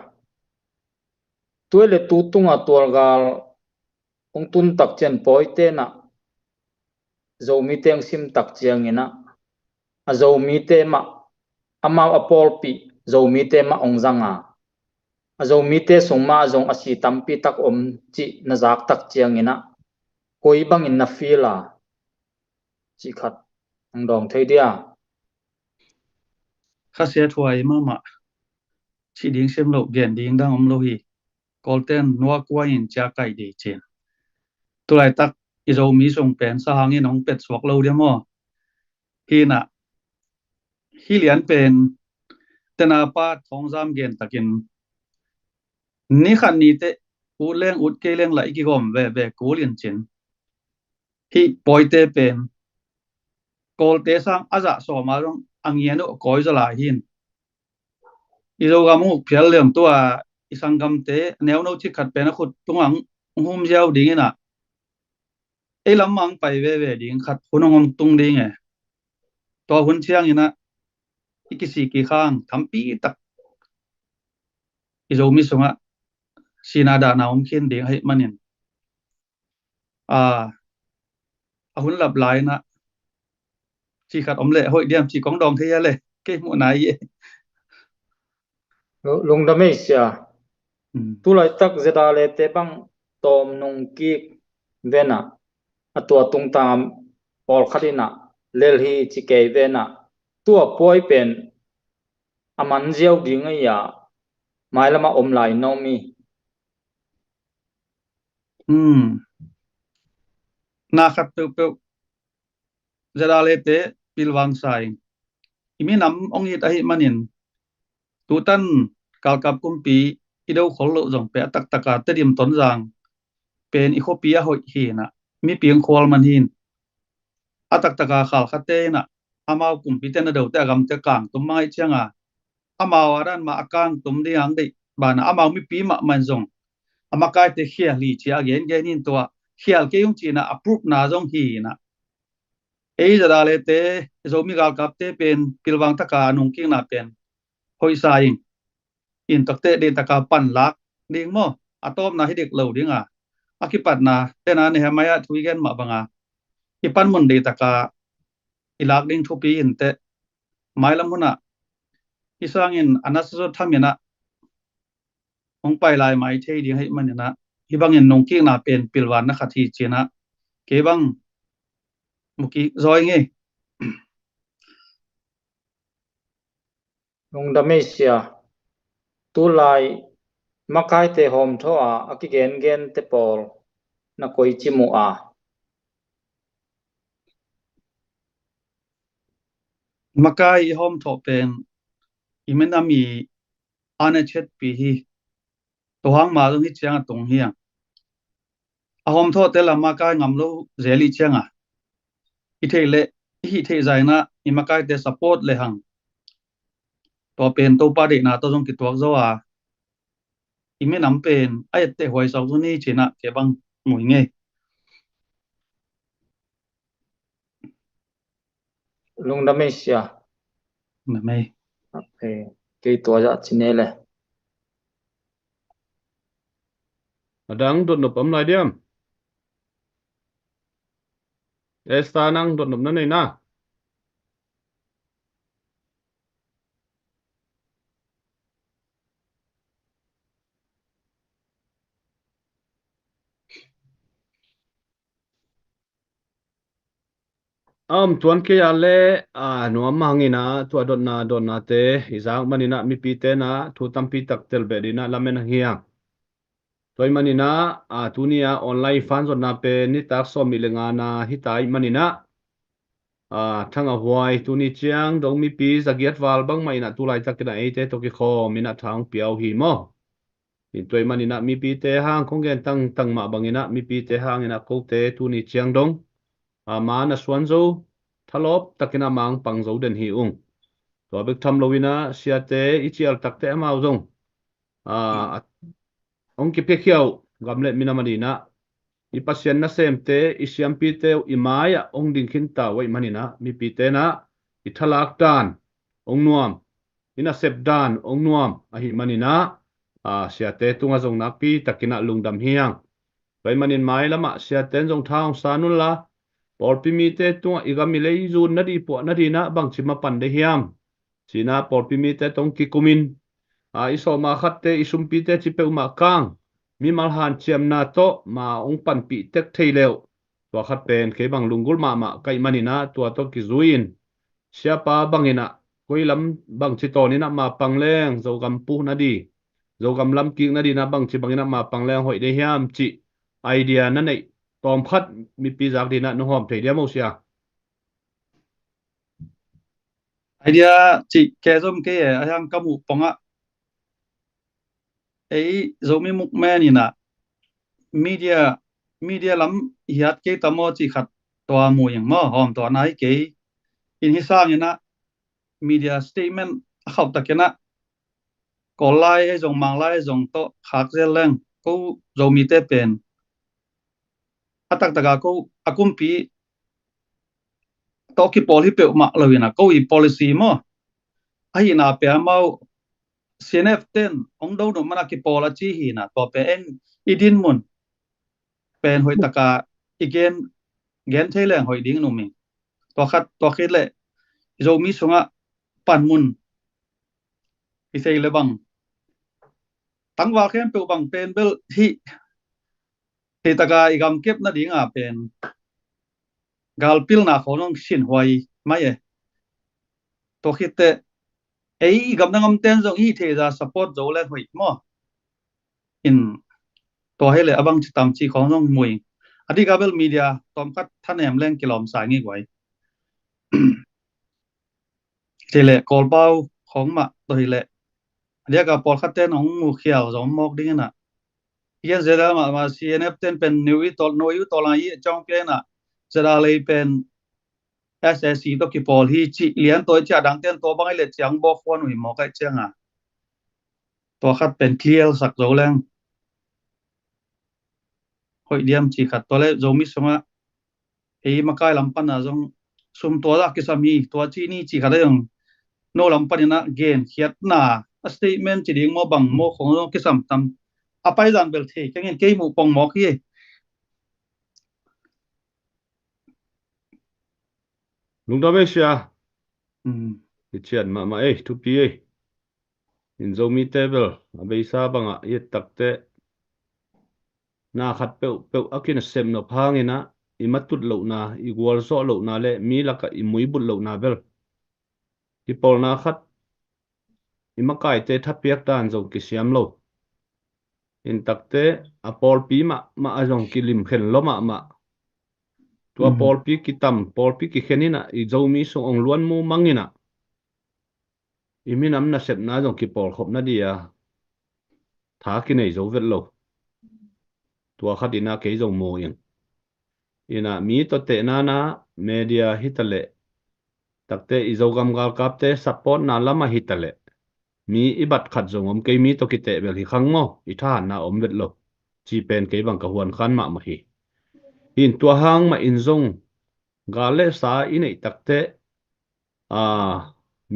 ตัวเลตูตุงอ่ะตัวกาลองตุนตักเจนปอยเตนะโจมีเตงซิมตักเจียงเงินะอ่ะโจมีเตมะอามาอปอลปีโจมีเตมะองจังอ่ะโจมีเตสงมาจงอาศัยตัมปีตักอมจีนะจากตักเจียงเงินะคอยบังอินนะฟีลาจีขัดองดองเทียเดีย kha se thuai ma chi ding sem lo gen ding dang om lo hi kolten nuwa kwa in cha kai de chen tu lai tak i zo mi song pen sa hang in ong pet swak lo dia mo hi na hi lian pen tena pa thong jam gen takin ni khan ni te u leng ut ke leng lai ki gom ve ku lian chen hi poi te pen kol te sang aza so ma rong angien no koi za la hin i zo ga mu phial lem to a isang gam te neu no chi khat pe na khut tung ang hum jiao ding ina e lam mang pai ve ding khat hunong ong tung ding e to hun chiang ina ikisi ki khang thampi tak i zo mi sunga sinada na om khin ding hai manin a hun lap lai na chi khat om le hoi diam chi kong dong the le ke mu nai ye ลุงดำไม่เสียตุลายตักเจดาเลเตบังตอมนงกีเวนะตัวตุงตามปอลคดินะเลลฮีจิเกเวนะตัวป่วยเป็นอามันเจียวดิ่งไงยาไม่ละมาอมไหลน้องมีna khat pe zada le te pilwang sai imi nam ong it ahi manin tutan kalkap kumpi idau khol lo jong pe tak taka te dim ton jang pen Ethiopia hoi hi na mi piang khol man hin atak taka khal khate na amau kum pi te na do te gam te kang tum mai changa amau aran ma akang tum di ang dei bana amau mi pi ma man jong amakai te khia li chi again gen in to khial ke yung chi na approve na jong hi na ei jada le te zomi gal kap te pen pilwang taka nung king na pen hoi sai in takte de taka pan lak ding mo atom na hidik lo ding akipat na te na ne hamaya thui gen ma banga ipan mun de taka ilak ding thupi in te mailam huna isang in anaso thamina ong pai lai mai thei ding hai man na hibang in nong king na pen pilwan na khathi chena ke bang muki zoi nge nung damesia tu lai makai te hom tho aki gen te pol na koi chimu makai hom tho pen imenami ane chet pi hi to hang ma hi chang tong hiang a hom tho te la makai ngam lo zeli changa i thele hi the zaina i makai te support le hang to pen to pa de na to jong ki tuak zo ime nam pen ai te hoi sau ni chena ke bang mui nge lung damesia me me okay ke to ja chinele adang dot nop am lai diam esta nang dot nop na nei na tuan ke ale nuam hangina tu dot na te izang manina mi pi te na thu tam pi tak tel be dina lamen hiang toy manina tunia online fan zon na pe ni tak so mi lenga na hitai manina thanga huai tuni chiang dong mi pi zagiat wal bang mai na tu lai tak na e te to ki kho mina thang piao hi mo in toy manina mi pi te hang khong gen tang ma bangina mi pi te hang ina ko te tuni chiang dong ma na suan zo thalop takina mang pang zo den hi to bek tham lowina sia te ichial takte amao zong ong ki pe khiao gamle mina manina ipasien na sem te isiam pi te imaya ong ding khin ta wai manina mi pi te na ithalak dan ong nuam ina sep dan ong nuam a hi manina sia te tunga zong na pi takina lungdam hiang bai manin mai lama sia ten zong thang sanun la por pi mi te tunga igami lei zun na di po na di na bang chima pan de hiam sina por pi mi te tong ki kumin iso ma khat te isum pi te chi pe ma kang mi mal han chiam na to ma ong pan pi tek thei leo to khat pen ke bang lungul ma kai manina to ki zuin sia pa bangina koi lam bang chi to ni na ma pangleng zo gam pu na di zo gam lam ki na di na bang chi bangina ma pangleng hoi de hiam chi idea na nei tom khat mi pi jak di na no hom thei dia mo sia idea chi ke zom ke ayang kamu ponga ei zomi muk me ni na media lam hiat ke tamo chi khat to mu yang mo hom to nai ke in hi sang ina media statement khau takena ko lai ai jong mang lai jong to khak zel leng ko zomi te pen atak taka ko akum pi to ki pol hi pe ma lawina ko i policy mo ai na pe mau CNF 10 ong do no mana ki pola chi hi na to pe en idin mun pen hoi taka igen gen thaileng hoi ding no mi to khit le zo mi sunga pan mun i sei le bang tang wa khem pe bang pen bel hi te taka igam kep na ding pen gal pil na khonong shin hoi mai to khit te ei gam na ngam ten zong hi the za support zo le hoi mo in to hele abang tam chi khonong mui adi gabel media tom kat than em leng kilom sa ngi gwai tele kol pau khong ma to hile เรียกกับปอลคัตเต้นของมูเขียวสมมกดิ้งน่ะยังเจอมา CNF เต้นเป็นนิวอิตอลโนอิตอลายจ้องเปลี่ยนน่ะจะได้เลยเป็น SSC ตัวกี่ปอลที่จีเลี้ยงตัวจะดังเต้นตัวบางไอ้เล็ดจังบอกว่าหนุ่ยหมอกไอ้เจ้าอ่ะตัวคัดเป็นเคลียร์สักโจแรงหอยเดียมจีขัดตัวเล็กโจมิสมาเฮ้ยมาใกล้ลำปันอ่ะจงซุ่มตัวละกิสามีตัวจีนี่จีขัดได้ยังโนลำปันนี่นะเกณฑ์เขียดหน้าสเตทเมนต์จีดิ้งโมบังโมของจงกิสามทำapa izan belte kengen kei mu pong mok ye ลุงดอมเอเชีย hmm ที่เชียนมาเอ้ทุกปีอินโซมีเทเบิลอาเบยซาบังอ่ะยัดตักเตน่าขัดเปลอากินเซมนพางนะอิมัตุดเหล่านาอีกวอลโซเหล่านาเละมีลักอิมุยบุดเหล่านาเบลที่ปอลนาขัดอิมักไก่เตทับเปียกดานจงกิเสียมโลอินตักเตอปอลปีมาจงกิลิมเข็นล้มาตัวปอลปีกิตัมปอลปีกิเขนินะอีโจมีส่งองล้วนมูมังงินะอีมินำนาเสพนาจงกิปอลขบนาดียท้ากินไอโจเวลโลตัวขัดอินาเกยจงโมยังอินะมีตัวเตนาเมเดียฮิตเลตักเตอีโจกำกาลกับเตสปอร์ตนาลามาฮิตเลมีอิบัตขัดจงเกยมีตัวกิเตเบลฮิขังโมอิท่านาเวลโลจีเป็นเกยบังกะฮวนขันมาฮีอินตัวหางมาอินจงกาเลสาอินไอตักเต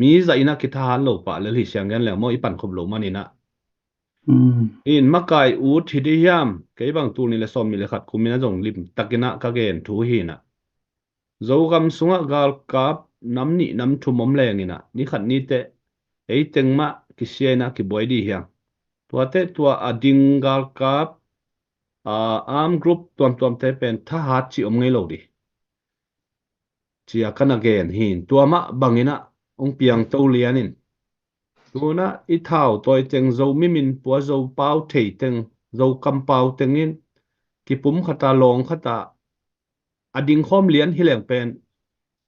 มีใจนักกิทานโลปะเลยที่เสียงกันแล้วมออีปันขบโลมันนี่นะอินมักไก่อูดที่ดียามเกยบางตัวนี่เลยซอมมีเลยขัดคุมินะจงลิมตักกินะกะเกนทูฮีนะโจกำสุงะกาลกับน้ำนี่น้ำทุ่มอมแรงนี่นะนี่ขัดนี่เตไอเต็งมะกิเสียนะกิบวยดีเฮียงตัวเตตัวอดิงกาลกับอาร์มกรุ๊ปตัวเตเป็นทหารจีอมไงโลดีจีอากันอเกนหินตัวมะบังนี่นะองเปียงเต้าเลียนิน ตัวน่ะอีเท่าตัวเจงโจมิมินปัวโจเป้าเทเต็งโจกำเป้าเต็งนินกิปุ่มขตาลองขตาอดิงข้อมเลียนฮิแหลงเป็น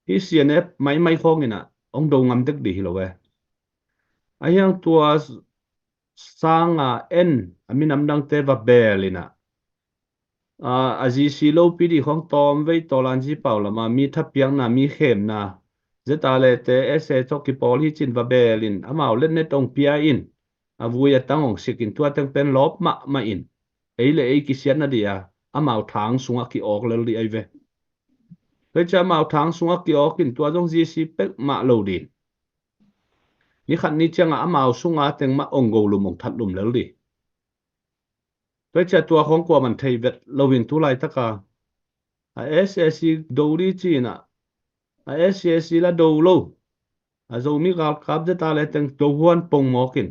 ฮิเซียนเอฟไม่ข้องนี่นะองโดงำตึกดีฮิโลเวไอ้ยังตัวสร้างเอ็นอามินำดังเตวเบลินะอาจีซีโลปีดีของตอมไว้ตอลันจีเป่าละมามีทับยังนะมีเข้มนะ Zeta le te ese toki pol hi chin va belin amao len net ong pia in avuya tangong sikin tua teng pen lop ma in eile ei ki sian na dia amao thang sunga ki ok le li aive pe cha amao thang sunga ki ok in tua jong ji si pek ma lo din ni khat ni changa amao sunga teng ma ong go lum ong that lum le li pe cha tua khong kwa man thei vet lovin tu lai taka a sse do ri chi na a sse la do lo a zo mi gal kap je ta le teng to huan pong mokin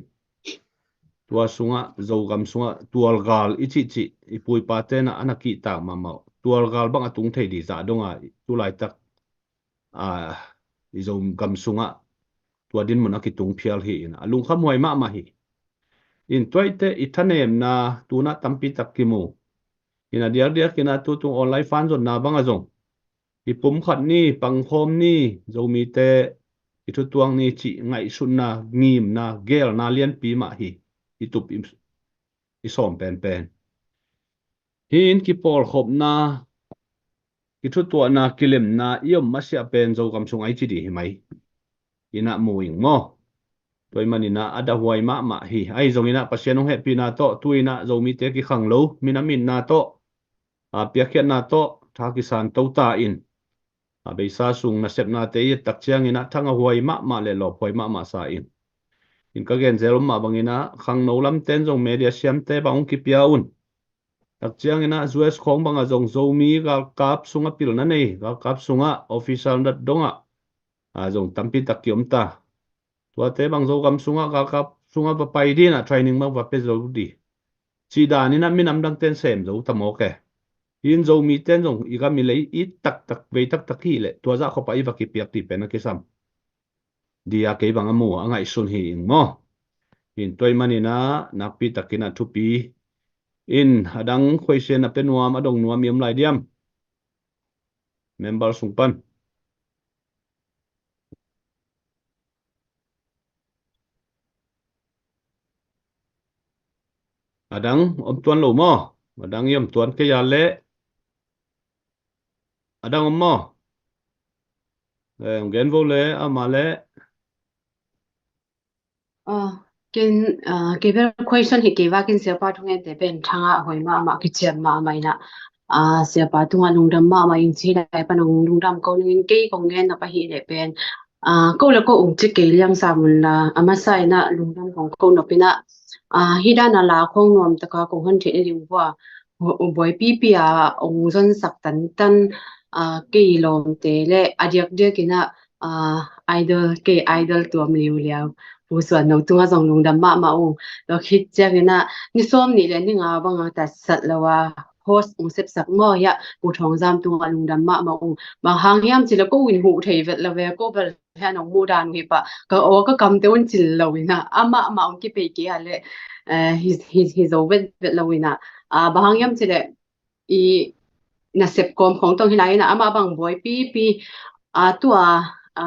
tua sunga zo gam sunga tual gal ichi ipui pa te na anaki ta mama tual gal bang atung thei di za donga tu lai tak a i zo gam sunga tua din mon akitung phial hi in alung kham hoi ma hi in toite ithanem na tuna tampi tak kimu ina dia kina tu tung online fan zon na bang azong ipum khat ni pangkhom ni zo mi te itu tuang ni chi ngai sun na ngim na gel na lian pi ma hi itup isom pen hin ki por khop na itu tua na kilem na iom masya pen zo kam sung ai chi di hi mai ina muing mo toy manina ada huai ma hi ai zong ina pasien ong happy na to tuina zo mi te ki khang lo minamin na to a piakhet na to tha ki san to ta in a be sa sung na sep na te tak chiang ina thanga huai ma le lo huai ma sa in ka gen zelom ma bangina khang no lam ten jong media siam te bang ki piaun tak chiang ina us khong banga jong zomi gal kap sunga pil na nei gal kap sunga official dat donga a jong tampi takiom ta tua te bang zo gam sunga gal kap sunga pa pai di na training ma va pe zo di chi da ni na minam dang ten sem zo tamo ke in zo mi ten jong i ga mi lei i tak ve tak hi le tua za kho pa i va ki piak ti pe na ke sam dia ke bang amu angai sun hi ing mo in toy manina nakpi takina thupi in hadang khoisen ape nuam adong nuam yam lai diam member sungpan adang tuan lo mo adang yam tuan ke ya le adang mo gen vô le ama le cái về question thì cái vakin sẽ bắt thung để bên thang à hồi mà cái chuyện mà mày nè sẽ bắt thung anh lung đâm mà in chỉ lại bắt lung đâm câu nên cái công nghệ nó phải hiện để bên câu là câu ung chỉ cái liang sam là ama sai na lung đâmของcâu nó bên hi đa na là không nằm tất cả công hơn chuyện đi qua boy pi ung dân sắc tận tận cái lom te le adiak dia kina idol cái idol tuam liu liaoผู้ส่วนน้องตัวจงลงดำมาองเราคิดจะกันนะนี่ส้มนี่แหละนี่งาบังแต่สัตว์แล้วว่าโพสต์องเสพสักง้อยะผู้ทองจำตัวลงดำมาองบางหางยามจิแล้วก็วินหูเทวดแล้วเวก็เป็นแค่น้องมูดานวิปะก็โอ้ก็กำเตวันจิแล้ววินะมาองกี่ปีกี่อะไรhe's over แล้ววินะบางหางยามจิเลยอีน่ะเสพกรมของตรงที่ไหนนะบางบอยปีตัว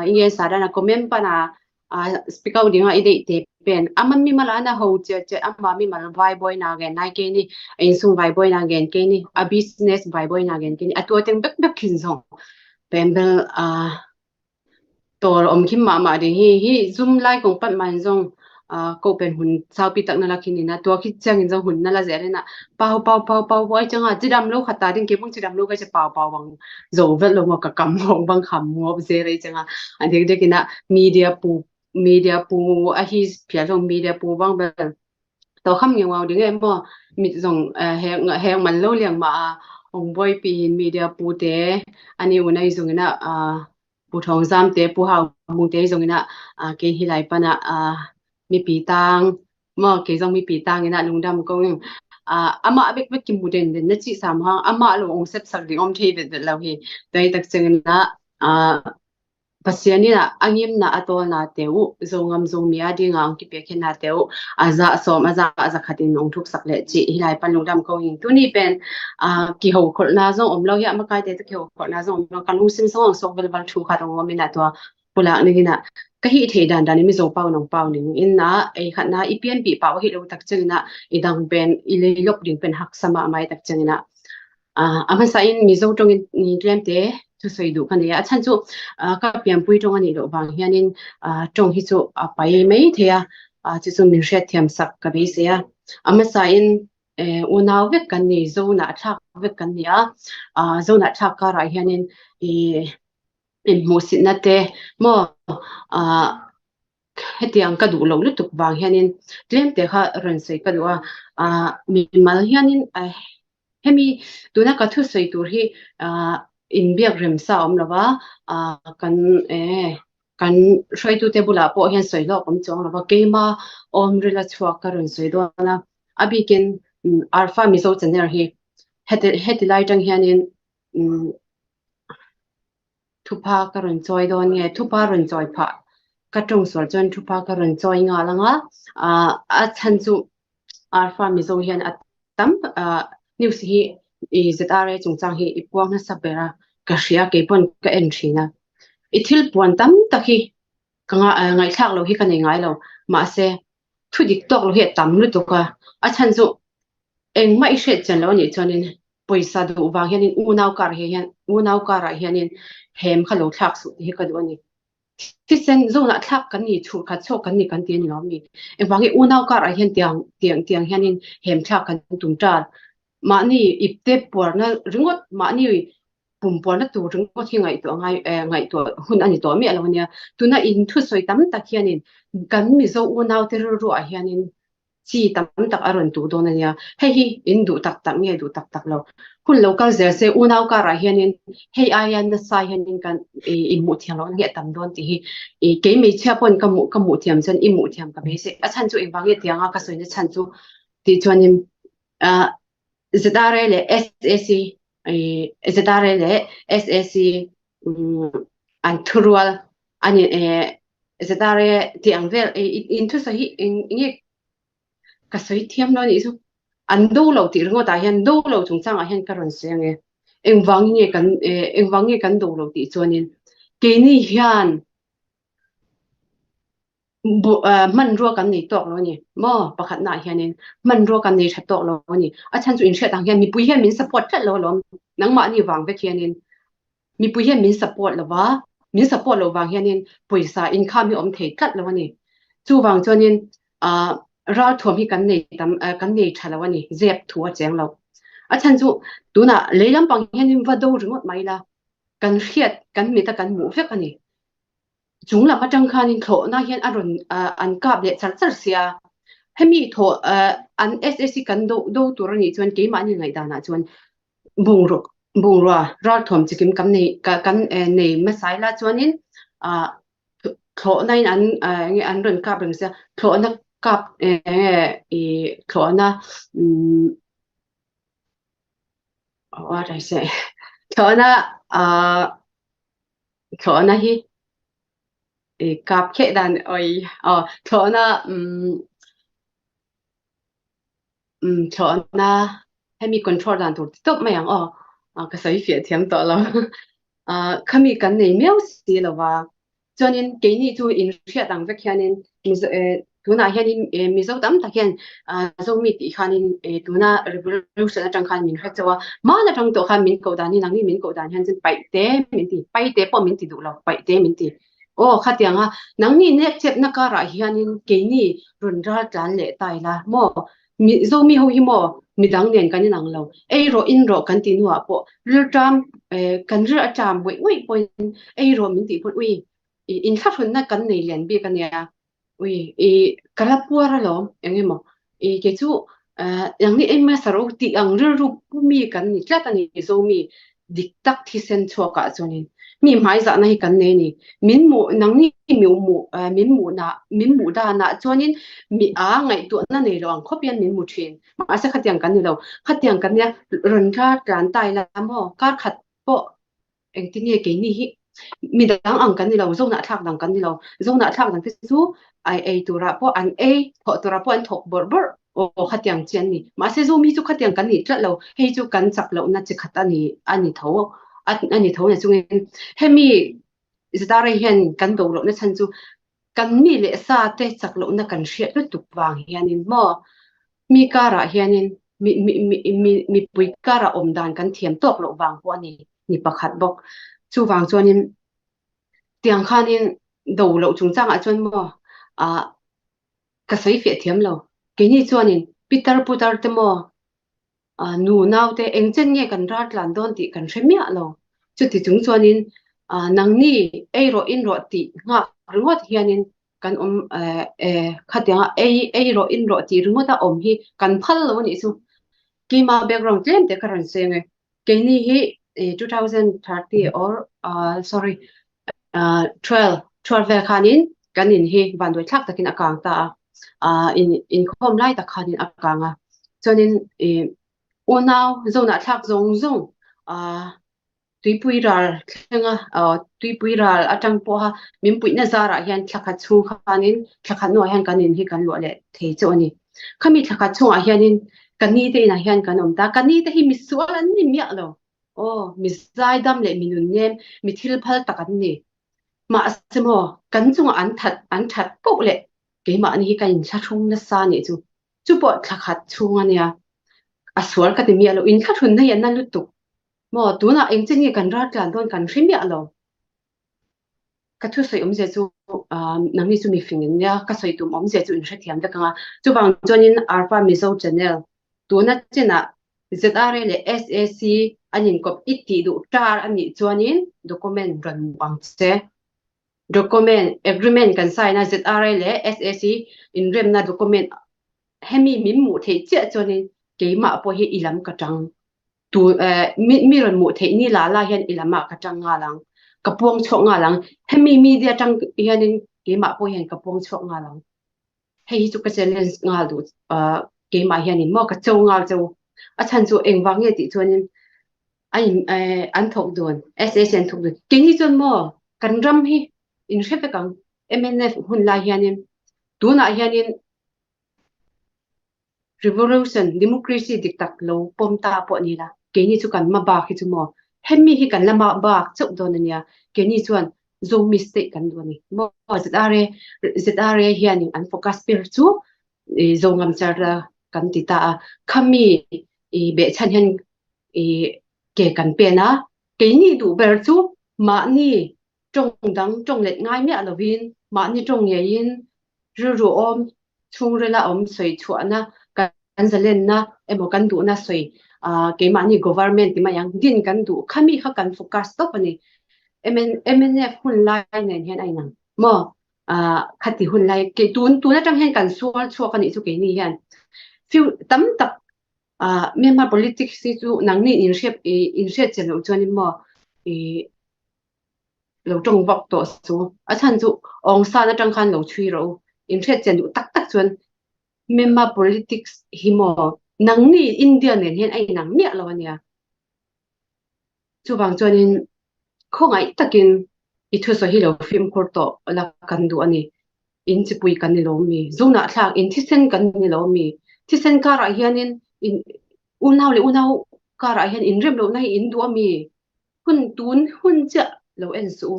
อิงเกสาระนะคอมเมนต์ปะนะspeak out dinga ide te pen aman mi mala na ho che amma mi mal vai boy na gen nai ke ni in sung vai boy na gen ke ni a business vai boy na gen ke ni atwa teng bek kin song pen bel tor om kim ma de hi zoom lai kong pat man jong ko pen hun sau pi tak na la kin na to ki chang in jong hun na la zere na pau boy chang a chidam lo khata ding ke bung chidam lo ka che pau bang zo vel lo mo ka kam hong bang kham mo zere chang a ade de kina media pu a hi pia jong media pu bang bel to kham nge waw ding em bo mi jong heng man lo liang ma ong boy pi media pu te ani unai jong na pu thong jam te pu hau mu te jong na ke hi lai pa na mi pi tang mo ke jong mi pi tang na lung dam ko ama bek kim bu den na chi sam ha ama lo ong sep sak ding om the be lo hi dai tak cheng na pasiani na angim na atol na teu zongam zomia dinga ang ki pekhen na teu aza som aza khatin nong thuk sak le chi hilai panung dam ko ing tuni pen ki ho khol na zong om lo ya ma kai te ki ho khol na zong lo kanung sim song sok vel val thu kha rong mi na to pula ni na ka hi the dan mi zo pau nong pau ning in na ei khat na ipian bi pau hi lo tak cheng na idang pen ile lok ding pen hak sama mai tak cheng na ama sa in mi zo tong ni tlem te tu soi du kan ya chan chu ka pian pui tong ani lo bang hianin tong hi chu pai mai thea chu chu min hret thiam sak ka be se ya ama sa in unaw vek kan ni zo na thak vek kan ni zo na thak ka ra hianin in mo sit na te mo hetiang ka du lo lu tuk bang hianin tlem te kha ran sei ka du mi mal hianin hemi tuna ka thu sei tur hi in biak rem sa om lawa kan roi tu te bula po hian soi lo kom chong lawa keima om rila chua ka ron soi do na abikin alpha mi zo chener hi headlight ang hianin thupa ka ron choi do ni thupa ron choi pha ka tong sol chon thupa ka ron choi nga langa a chan chu alpha mi zo hian atam news hi zra chungchang hi ipuang na sabera ka hria ke pon ka entry na ithil puan tam takhi kanga ngai thak lo hi ka nei ngai lo ma se thudik tok lo he tam lu to ka a chan chu eng mai hret chan lo ni chonin poisa du wang hianin unaw kar hianin hem khalo thak su hi ka du ani ti sen zo na thak kan ni thu kha chok kan ni kan ti ni lo mi ewangi unaw kar hian tiang hianin hem thak kan tum tar ma ni ipte por na ringot ma ni pum por na tu ringot hi ngai to hun ani to mi alawnia tuna in thu soi tam tak hianin kan mi zo unaw te ru a hianin chi tam tak aron tu do na nia hi in du tak nge du tak lo hun local zer se unaw ka ra hianin hei ayan na sai hianin kan i mu thiang lo nge tam don ti hi ke mi chha pon ka mu thiam chan i mu thiam ka be se a chan chu i wangi tianga ka soi na chan chu ti chuanin ZRL SSC ZRL SSC anturual ani ZRL ti angvel in thu sahi nge ka soi thiam lo ni chu an do lo ti ringo ta hian do lo chungchang a hian ka ron se nge engwangi kan do lo ti chuanin ke ni hian man ro kan nei tok lo ni mo pakhat na hianin man ro kan nei that tok lo ni a chan chu in hret ang hian mi pui hian min support that lo lom nangma ni wang ve hianin mi pui hian min support lo wa min support lo wang hianin poisa income hi om thei kat lo ni chu wang chuanin ra thom hi kan nei thala wa ni zep thu a cheng lo a chan chu tuna leilam pang hianin va do ringot mai la kan hriat kan mi ta kan mu vek ani chúng là matang khanin tho na hian aron an kap le char sia hemi tho an SSC kan do turani chuan ke ma ni ngai dana chuan bung ro ra thom chikim kam nei kan nei ma sai la chuanin tho nai an ron kap reng sia tho na kap tho na what I say tho na hi cặp khệ đàn ơi thọ na hay mi control đàn thủ tốt mày ang cái sấy phía thiam tọ lo khami kan nei mèo xì lo wa cho nên cái này tu in phía đằng vek hianin tu na hianin mi zo tam ta hian zo mi ti khanin tu na revolution atang khan min khat chawa ma na tang to khan min ko dan ni nang ni min ko dan hian chen pai te po min ti du lo pai te min ti khát tiếng nắng ni nét chép na cả ra hianin cái ni run ra tlan lệ tai la mo mi zo mi ho hi mo mi dang nen kan nang lo ei ro in ro kan ti nuwa po rir tram kan rir tram wei point ei ro min ti put ui in kha phun na kan nei len bi kan ya ui kala puara lo engemo ke chu yang ni em ma saro ti ang rir ru mi kan ni tla ta ni zo mi dik tak thi sen choka chonin mi mai za na hi kan ne ni min mu nang ni min mu da na chonin mi ngai tu na nei rong khopian min mu thin ma sa khatiang kan ni lo khatiang kan ya ron kha kan tai la mo kar khat po eng ti ni ke ni hi mi dang ang kan ni lo zo na thak dang kan ni lo zo na thak dang ti chu ai tu ra po an tho tu ra po an thok bor khatiang chen ni ma se zo mi chu khatiang kan ni tla lo hei chu kan chak lo na chi khata ni ani tho ani tho na chung hemi zara hian kan do lo na chan chu kan mi le sa te chak lo na kan hriat lu tuk wang hianin mo mi kara hianin mi pui kara om dan kan thiam tok lo wang po ni pakhat bok chu wang chuanin tiang khanin do lo chung chang a chuan mo ka sei fe thiam lo ke ni chuanin Peter putar te mo nu nau te engchen nge kan rat lan don ti kan hremia lo chu ti chung chuanin nang ni ro in ro ti nga ringot hianin kan khatianga ro in ro ti ringota om hi kan phal lo ni chu kima background claim te karan senge ke ni hi 2030 or sorry 12 khanin kanin hi van doi thak takin akang ta in khom lai ta khanin akanga chonin now zona thak zong tui pui ral thenga tui pui ral atang po ha min pui na zara hian thakha chu khanin thakha no hian kanin hi kan lo le thei choni khami thakha chu a hianin kani te na hian kanom ta kani te hi mi sual an ni mia lo mi zai dam le minun nem mi thil phal takan ni ma asemo kan chunga an that po le ke ma ani hi kan tha thung na sa ni chu po thakha chunga nia aswal ka te mia lo in kha thun na yan na lutuk mo tu na eng chen nge kan rat lan don kan hrimia lo ka thu soi je chu nami chu mi fingin ya ka soi tum je chu in hrethiam da kanga chu bang chonin arpa mizo channel tu na chena ZRA le SAC anin kop iti du tar ani chonin document ran wang che document agreement kan sign na ZRA le SAC in rem na document hemi min mu the che chonin ke ma po hi ilam ka tang tu mi ron mu the ni la hian ilama ka tang nga lang kapuang chok nga lang hemi media tang hianin ke ma po hian kapuang chok nga lang hei chu ka challenge nga du ke ma hianin mo ka chou nga chou a chan chu engwang nge ti chuanin an thok don SSN thok don ke ni chon mo kan ram hi in hrepe kang MNF hun la hianin tu na hianin revolution democracy diktak lo pomta po ni la ke ni chu kan ma ba hi chu mo hemi hi kan lama ba chuk don ania ke ni chuan zo mistake kan du ni mo zare hian an focus per chu zo ngam char la kan ti ta khami be chan hian ke kan pe na ke ni du ber chu ma ni trong dang trong let ngai me alovin ma ni trong ye in ru om chung rela om soi chuana kan zalen na emo kan du na soi ke ma ni government ti ma yang din kan du khami kha kan focus to pani MNF hun lai nen hian ai nang mo khati hun lai ke tun na tang hen kan sual chua kan i chu ke ni hian few tam tak Myanmar politics si chu nang ni in shape chen lo chuan mo lo trong bok to chu a chan chu ong sa na tang khan lo chui ro in shape chen du tak tak chuan Myanmar politics hi mo nang ni India nen hian ai nang mi lo ania chu bang chuan in khongai takin I thu so hi lo film court to la kan du ani in chi pui kan ni lo mi zuna thak in thisen kan ni lo mi thisen kara hianin in unaw kara hian in rem lo na in du mi hun tun hun cha lo en su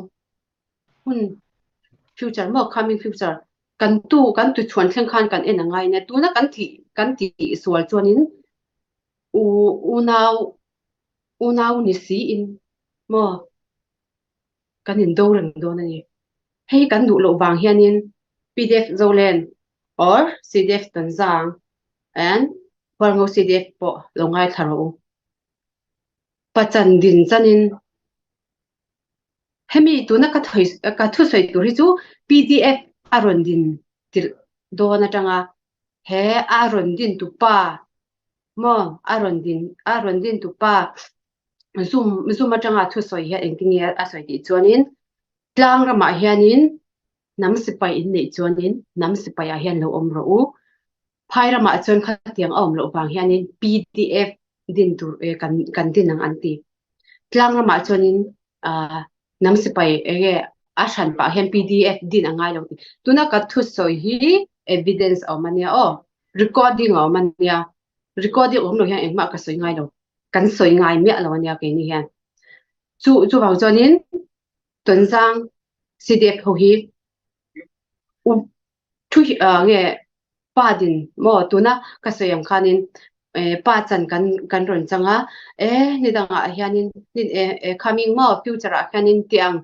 hun future mo coming future kan tu chuan thleng khan kan en angai na tu na kan ti sual chuanin unaw ni si in mo kan in do ran do na ni hei kan du lo wang hianin PDF Zolen or CDF Tanzang and Warngo CDF po lo ngai tharo pachan din chanin hemi tu na ka thu soi tu ri chu PDF aron din til do na tanga he aron din tu pa mo aron din tu pa zoom atanga thu soi ya engineer asoi ti chuanin tlang rama hianin nam sipai in nei chuanin nam sipai a hian lo om ro u phai rama chuan kha tiang om lo bang hianin PDF din tur kan din ang anti tlang rama chuanin nam sipai ege ashan pa hian PDF din angai lo ti tuna ka thu soi hi evidence o mania recording o mania recording om lo hian engma ka soi ngai lo kan soi ngai me lo ania ke ni hian chu bang chuanin Tanzang CDF ho hi thu nge pa din mo tuna ka soyam khanin pa chan kan ron changa ni danga hianin coming mo future a khanin tiang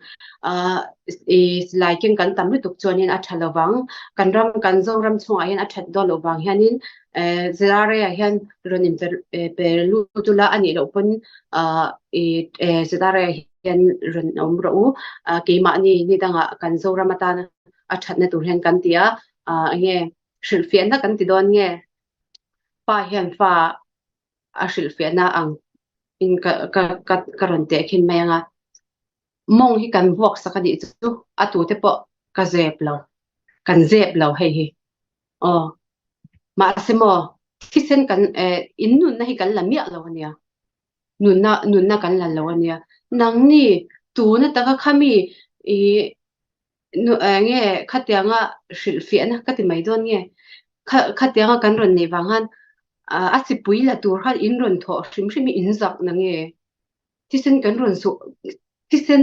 is like kan tam tuk chuanin a thalawang kan ram kan zong ram chunga hian a that do lo wang hianin zirare a hian ronim perlu tula ani lo pon zirare hian ron om ro ke ma ni danga kan zo ramatan a that na tur hian kan tia nge shilfian na kan ti don nge pa hian fa a shilfian na ang in ka ron te khin mayanga mong hi kan vok sakadi chu atu te po ka zep lo hei ma semo kisen kan in nun na hi kan lamia lo ania nun na kan la lo ania nang ni tu na ta ka khami nge khatianga shilfian ka ti mai don nge khatianga kan ron nei wangan asipui la tur khan in ron tho hrim in zak na nge tisen kan ron su tisen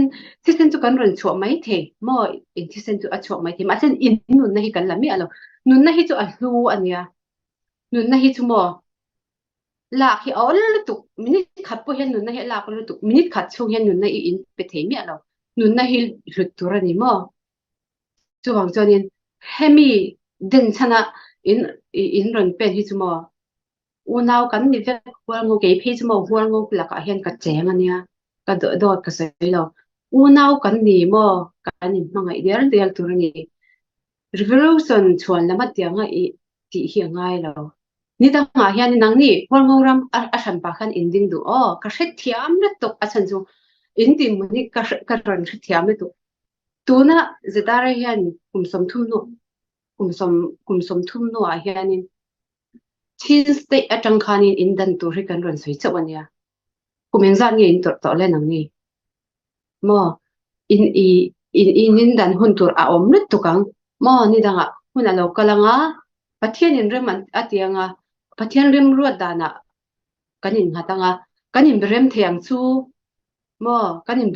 chu kan ron chho mai the mo in tisen chu a chho mai the ma chen in nun na hi kan lami alo nun na hi chu a hlu ania nun na hi chu mo la khi ol tu minute khat po hian nun na hi la ko tu minute khat chu hian nun na in pe the mi alo nun na hi hlut tur ani mo chu wang chonin hemi den chana in ron pen hi chu mo unaw kan ni ve huango ke phe chu mo huango la ka hian ka cheng ania ka do ka se lo unaw kan ni mo kan ni mangai del tur ni revolution chuan lama tianga ti hi ngai lo ni ta nga hian nang ni huango ram a san pa khan in ding du ka hret thiam na tok a chan chu in ti muni ka ron hret thiam na tu tuna zedare hian kumsom thum no a hianin thin state atang khanin in dan tur hi kan ron soi chawania kumeng zan nge in to le nang ni mo in dan hun tur a om lut tukang mo ni danga huna lo kalanga pathian in rem atianga pathian rem ruat dana kanin hatanga kanin berem theyang chu mo kanin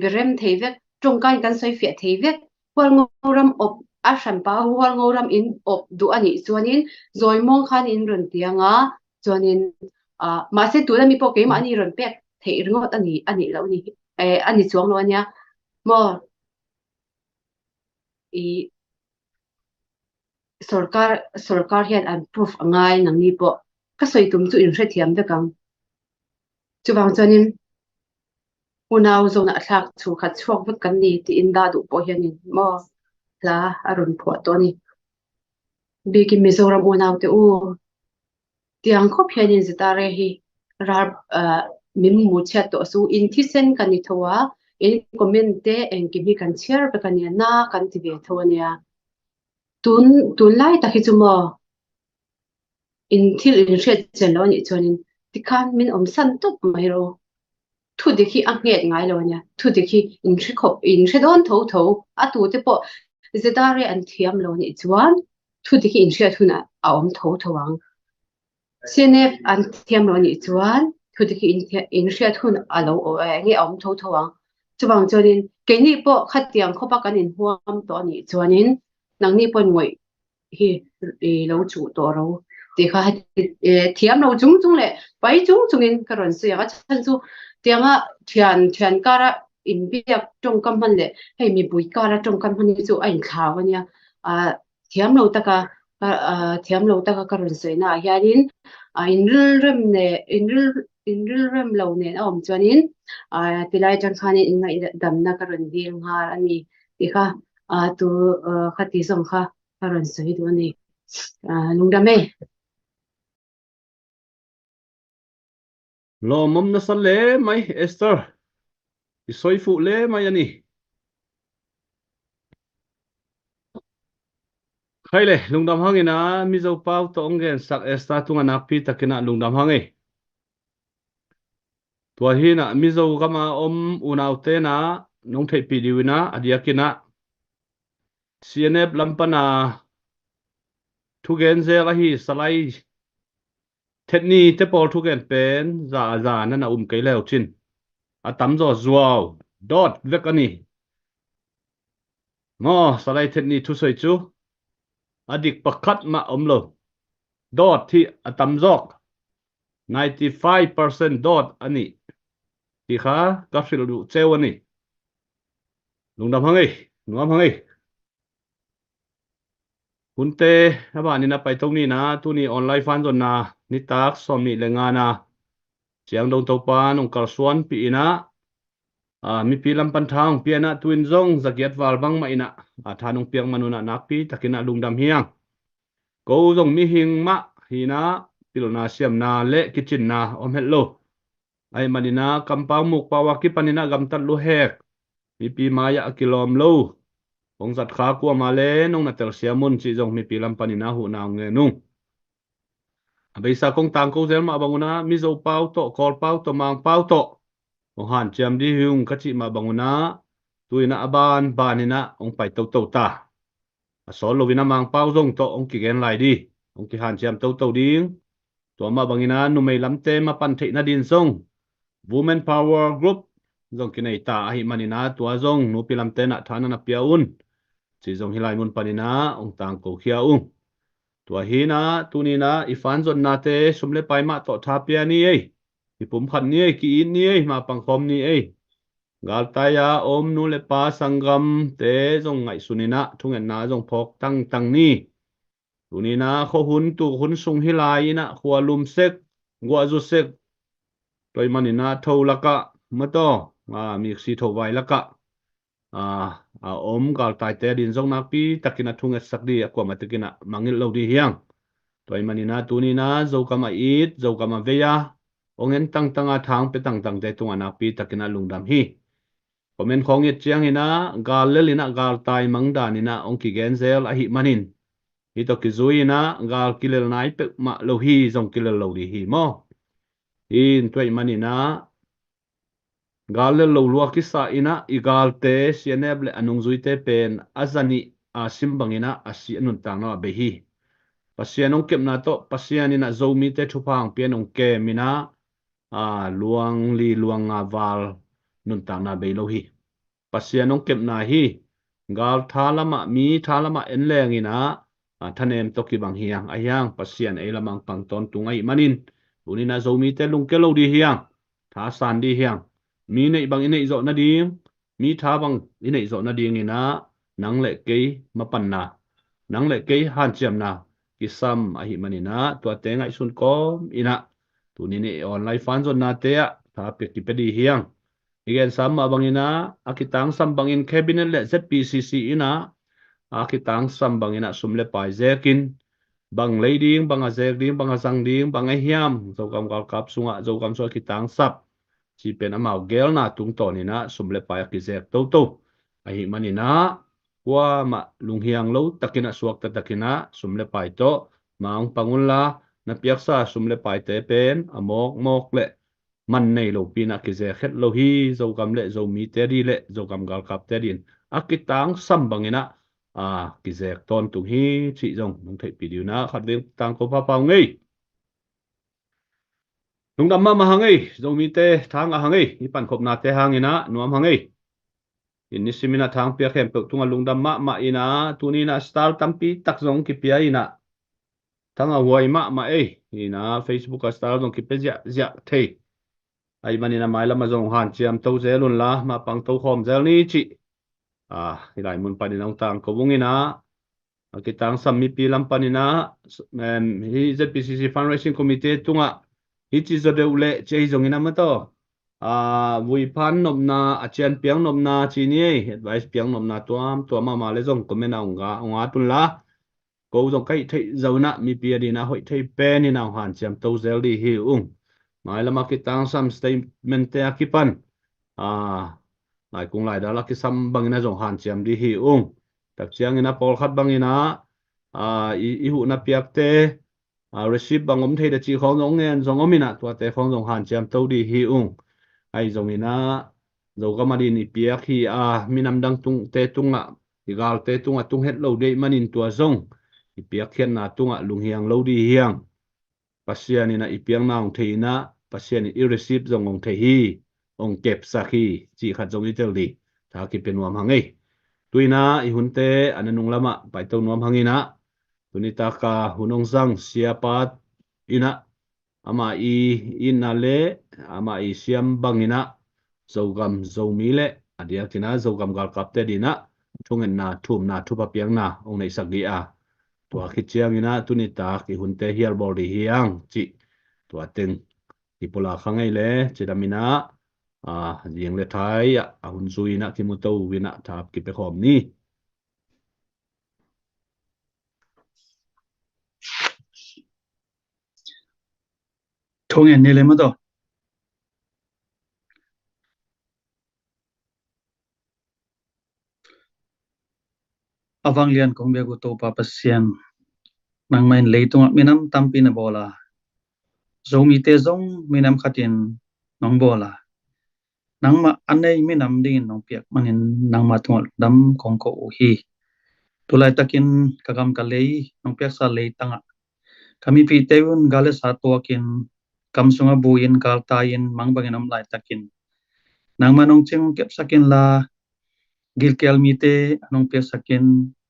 berem thei vek trong kan soi fia thei vek hual ngoram op a hran pa hual ngoram in op du ani chuanin zoi mong khan in ron tianga chuanin ma se tu la mi po ke ma ni ron pek thei ringot ani lo ni ani chuang lo ania mo i sarkar hian an proof angai nang ni po ka soi tum chu in hre thiam bekang chuwang chuanin unaw zona athak chu khat chuak vek kan ni ti in da du po hianin mo la arun pho to ni biki mizoram unaw te u tiang khop hianin zitare hi rar mim mu chat to su in thi sen kan ni thowa in comment te engki mi kan share be kan na kan ti ve thawnia tun lai ta hi chumo in thil in hret chen lo ni chuanin tikhan min om san top mai ro thu de khi ang nget ngai lo nya thu de khi in hri khop in hre don tho a tu te po zedare an thiam lo ni chuan thu de khi in hre thuna a om thowang cnf an thiam lo ni chuan thu de khi in hre thun a lo nge om thowang chuwang chuanin ke ni po khatiang khopa kan in huam to ni chuanin nang ni pon ngoi hi lo chu to ro ti kha thiam lo chung le pai chung in karon se ya chan chu tianga thian kara in biak trong kam han le hei mi bui kara trong kam han chu ain thawania thiam lo taka karon se na hianin in rem lo ne om chuanin tilai chan khanin in ngai dam na karon ding har ani ti kha tu khati song kha karon se du ni lungdame lo mom na san le mai Esther i soi fu le mai ani khai le lungdam hangina mi zo pau to ongen sak Esther tunga nak pi takina lungdam hangai tua hi na mi zo kama unaw te na nong thei pi diwina adiakina CNF lampana thu gen ze la hi salai thetni te pol thu gen pen za na na ke leo chin atam zo zuaw dot vekani mo salai thetni thu soi chu adik pakhat ma omlo dot thi atam zok 95% dot ani ti kha ka fil du chewani lungdam hangai nuam hangai hunte abani na pai tong ni na tu ni online fan zon na ni tak som ni lenga na chiang dong to pa nong kal suan pi ina mi pi lam pan thang pi na twin zong zakiat wal bang ma ina thanong piang manuna nak pi takina lungdam hiang ko zong mi hing ma hina pilna siam na le kitchen na om hello ai manina kampang muk pawaki panina gamtat lu hek mi pi maya kilom lo ong zat kha kwa ma le nong na tel siamun chi zong mi pi lam panina hu na nge nung abei sa kong tang ko zel ma banguna mi zo pau to kol pau to mang pau to ong han chiam di hung ka chi ma banguna tuina aban banina ong pai to ta asol lovina mang pau zong to ong ki gen lai di ong ki han chiam to ding to ma bangina nu mei lam te ma pan thei na din song women power group zong ki nei ta hi manina tua zong nu pi lam te na thana na piaun chi zong hilai mun panina ong tang ko khia ung tua hi na tu ni na ifan zon na te sumle pai ma to tha pia ni ei ipum khat ni ei ki in ni ei ma pang khom ni ei gal ta ya nu le pa sangam te zong ngai sunina thungen na zong phok tang ni tu ni na kho hun tu hun sung hilai na khwa lum sek gwa zu sek toy manina tho laka mato mi si tho vai laka gal tai te din zong na pi takina thunga sakdi akwa matikina mangil lo di hiang toy manina tunina zo kama it zo kama veya ongen tanga thang pe tang te tunga na pi takina lungdam hi komen khong it chiang ina gal lelina gal tai mangdanina ongki genzel a hi manin hi to ki zuina gal kilel nai pe ma lo hi zong kilel lo di hi mo in toy manina gal le lo lua ki sa ina igal te CNF le anung zui te pen azani simbangina asi anun tang na be hi pasianong kem na to pasianina zomi te thupang pianong ke mina luang li luang nga wal nun tang na be lo hi pasian ong kem na hi gal thalama mi thalama enlengina thanem to ki bang hiang ayang pasian ei lamang pangton tungai manin unina zomi te lungkelo di hiang tha san di hiang mi nei bang inei zo na ding mi tha bang inei zo na ding ina nang le ke mapan na nang le ke han chiam na kisam ahi manina tua te ngai sun kom ina tunini online fan zon na te a tha pe ki pe di hiang igen sam abangina akitang sambangin cabinet le ZPCC ina akitang sambangina sumle pai zekin bang leiding bang azek ding bang azang ding bang hiam zokam gal kap sunga zokam so kitang sap chi pen amau gel na tung to ni na sumle pai ki zek to to ahi manina wa ma lunghiang lo takina suak ta takina sumle pai to maung pangulla na piaksa sumle pai te pen amok mok le man nei lo pina ki ze khet lo hi zokam le zo mi te ri le zokam gal kap te din akitang sambangina ki zek ton tung hi chi zong mong thei pi diu na khat ding tang ko pa pau ngei nung dam ma hangei zo mi te thang a hangei ni pan khop na te hangina nuam hangei in ni simina thang pia khem pe tunga lung dam ma ina tuni na star tampi tak zong ki pia ina thang a huai ma ei ina Facebook a star zong ki pe zia thei ai manina mai lama zong han chiam to zelun la ma pang to khom zel ni chi hilai mun panin ong tang ko bungina kitang sammi pi lampanina hi ZPCC fundraising committee tunga hi chi zo deule chei zongina ma to vui phan nomna achian piang nomna chi ni advice piang nomna tuam ma le zong comment onga tun la ko zong kai thei zona mi pi adina hoi thei pe ni naw han chiam to zel di hi mai lama kitang sam statement te akipan lai kung lai da la ki sam bangina zong han chiam di hi tak chiang ina pol khat bangina i hu na piak te receive bangom thei da chi khong ngong ngen zong omina tua te khong zong han chiam to di hi ai zong ina zo ka mari ni piak hi minam dang tung te tunga igal te tunga tung het lo de manin tua zong i piak khian na tunga lunghiang lo di hiang pasian ina i piang naung thei na pasian i receive zong ong thei hi ong kep sakhi chi khat zong i tel di tha ki penuam hangai tuina i hunte ananung lama pai to nuam hangina tunita ka hunong sang siapat ina ama i inale ama i siam bangina zogam zomile adia tina zogam gal kapte dina thungen na thum na thupa piang na ong nei sagi tua khichiang ina tunita ki hunte hial body hiang chi tua teng ipola khangai le chidamina riêng le thai hun zui na ki muto wina thap ki pe khom ni thongen ni le ma do awang lian kong be go to pa pasian nang main leitung minam tampi na bola zomi te zong minam khatin nong bola nang ma anei minam din nong piak manin nang ma thol dam kong ko hi tulai takin kagam kalei nong piak sa lei tanga kami pi teun gale sa to kin kam sunga buin kal tain mang bangin am lai takin nang manong ching kep sakin la gilkel mi te nong piak sakin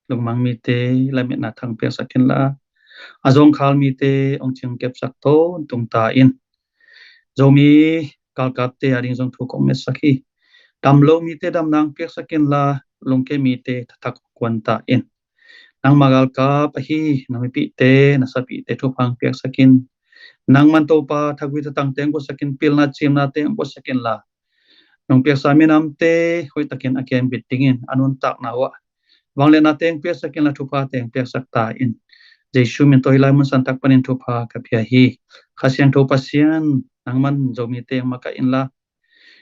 lungmang mi te la met na thang piak sakin la azong khal mi te ong ching kep sak to tung ta in zomi kal kap te aring zong thu kong mes sakhi dam lo mi te dam nang piak sakin la longke mi te thak kwan ta in nang magal ka pahi nami pi te nasapi te thu phang piak sakin nang man to pa thagwi ta tang teng ko sakin pil na chim na teng ko sakin la nong piak sa minam te hoi takin akem bitingin anun tak na wa wangle na teng piak sakin la thu pa teng piak sak ta in jesu min to hilai mun san tak panin thu pa ka pia hi khasiang tho pasian nang man zomi teng maka in la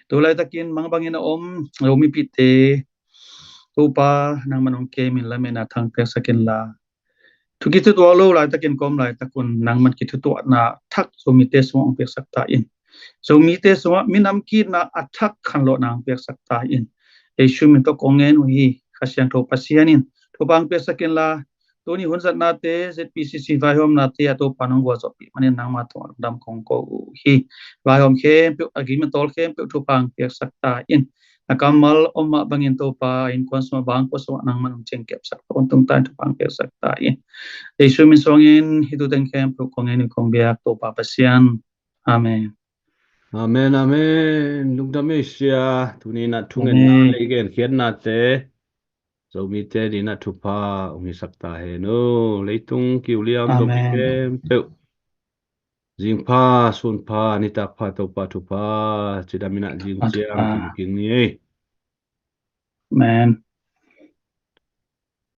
tulai takin mang bangin om zomi pi te tupa nang manong ke min la mena thang piak sakin la thuki tu lo lai takin kom lai takun nang man ki thu to na thak zomi te song piak sak ta in zomi te song minam ki na athak khan lo nang piak sak ta in jesu min to kongen hi khasiang tho pasianin thu bang piak sakin la toni hunzat na te ZPCC vai hom na te ato panong go zo pi manin nang ma to dam kong ko hi vai hom khem pe agreement tol khem pe thu pang piak sak ta in akamal oma bangin to pa in konsma bang ko so nang manung chengkep sak on tung tan pang ke sak ta ye Yesu min songin hidu den kem pro kongen kong biak to pa pasian amen Amen, amen. Lung da Mesia, tuni na tungen na amen legen khian na te. So mi te di na thupa umi sakta he no. Leitung kiu liam to mi amen kem peu. Jing pa sun pa ni tak pa to pa thupa. Chida mina jing chiang atupa king king ni eh. amen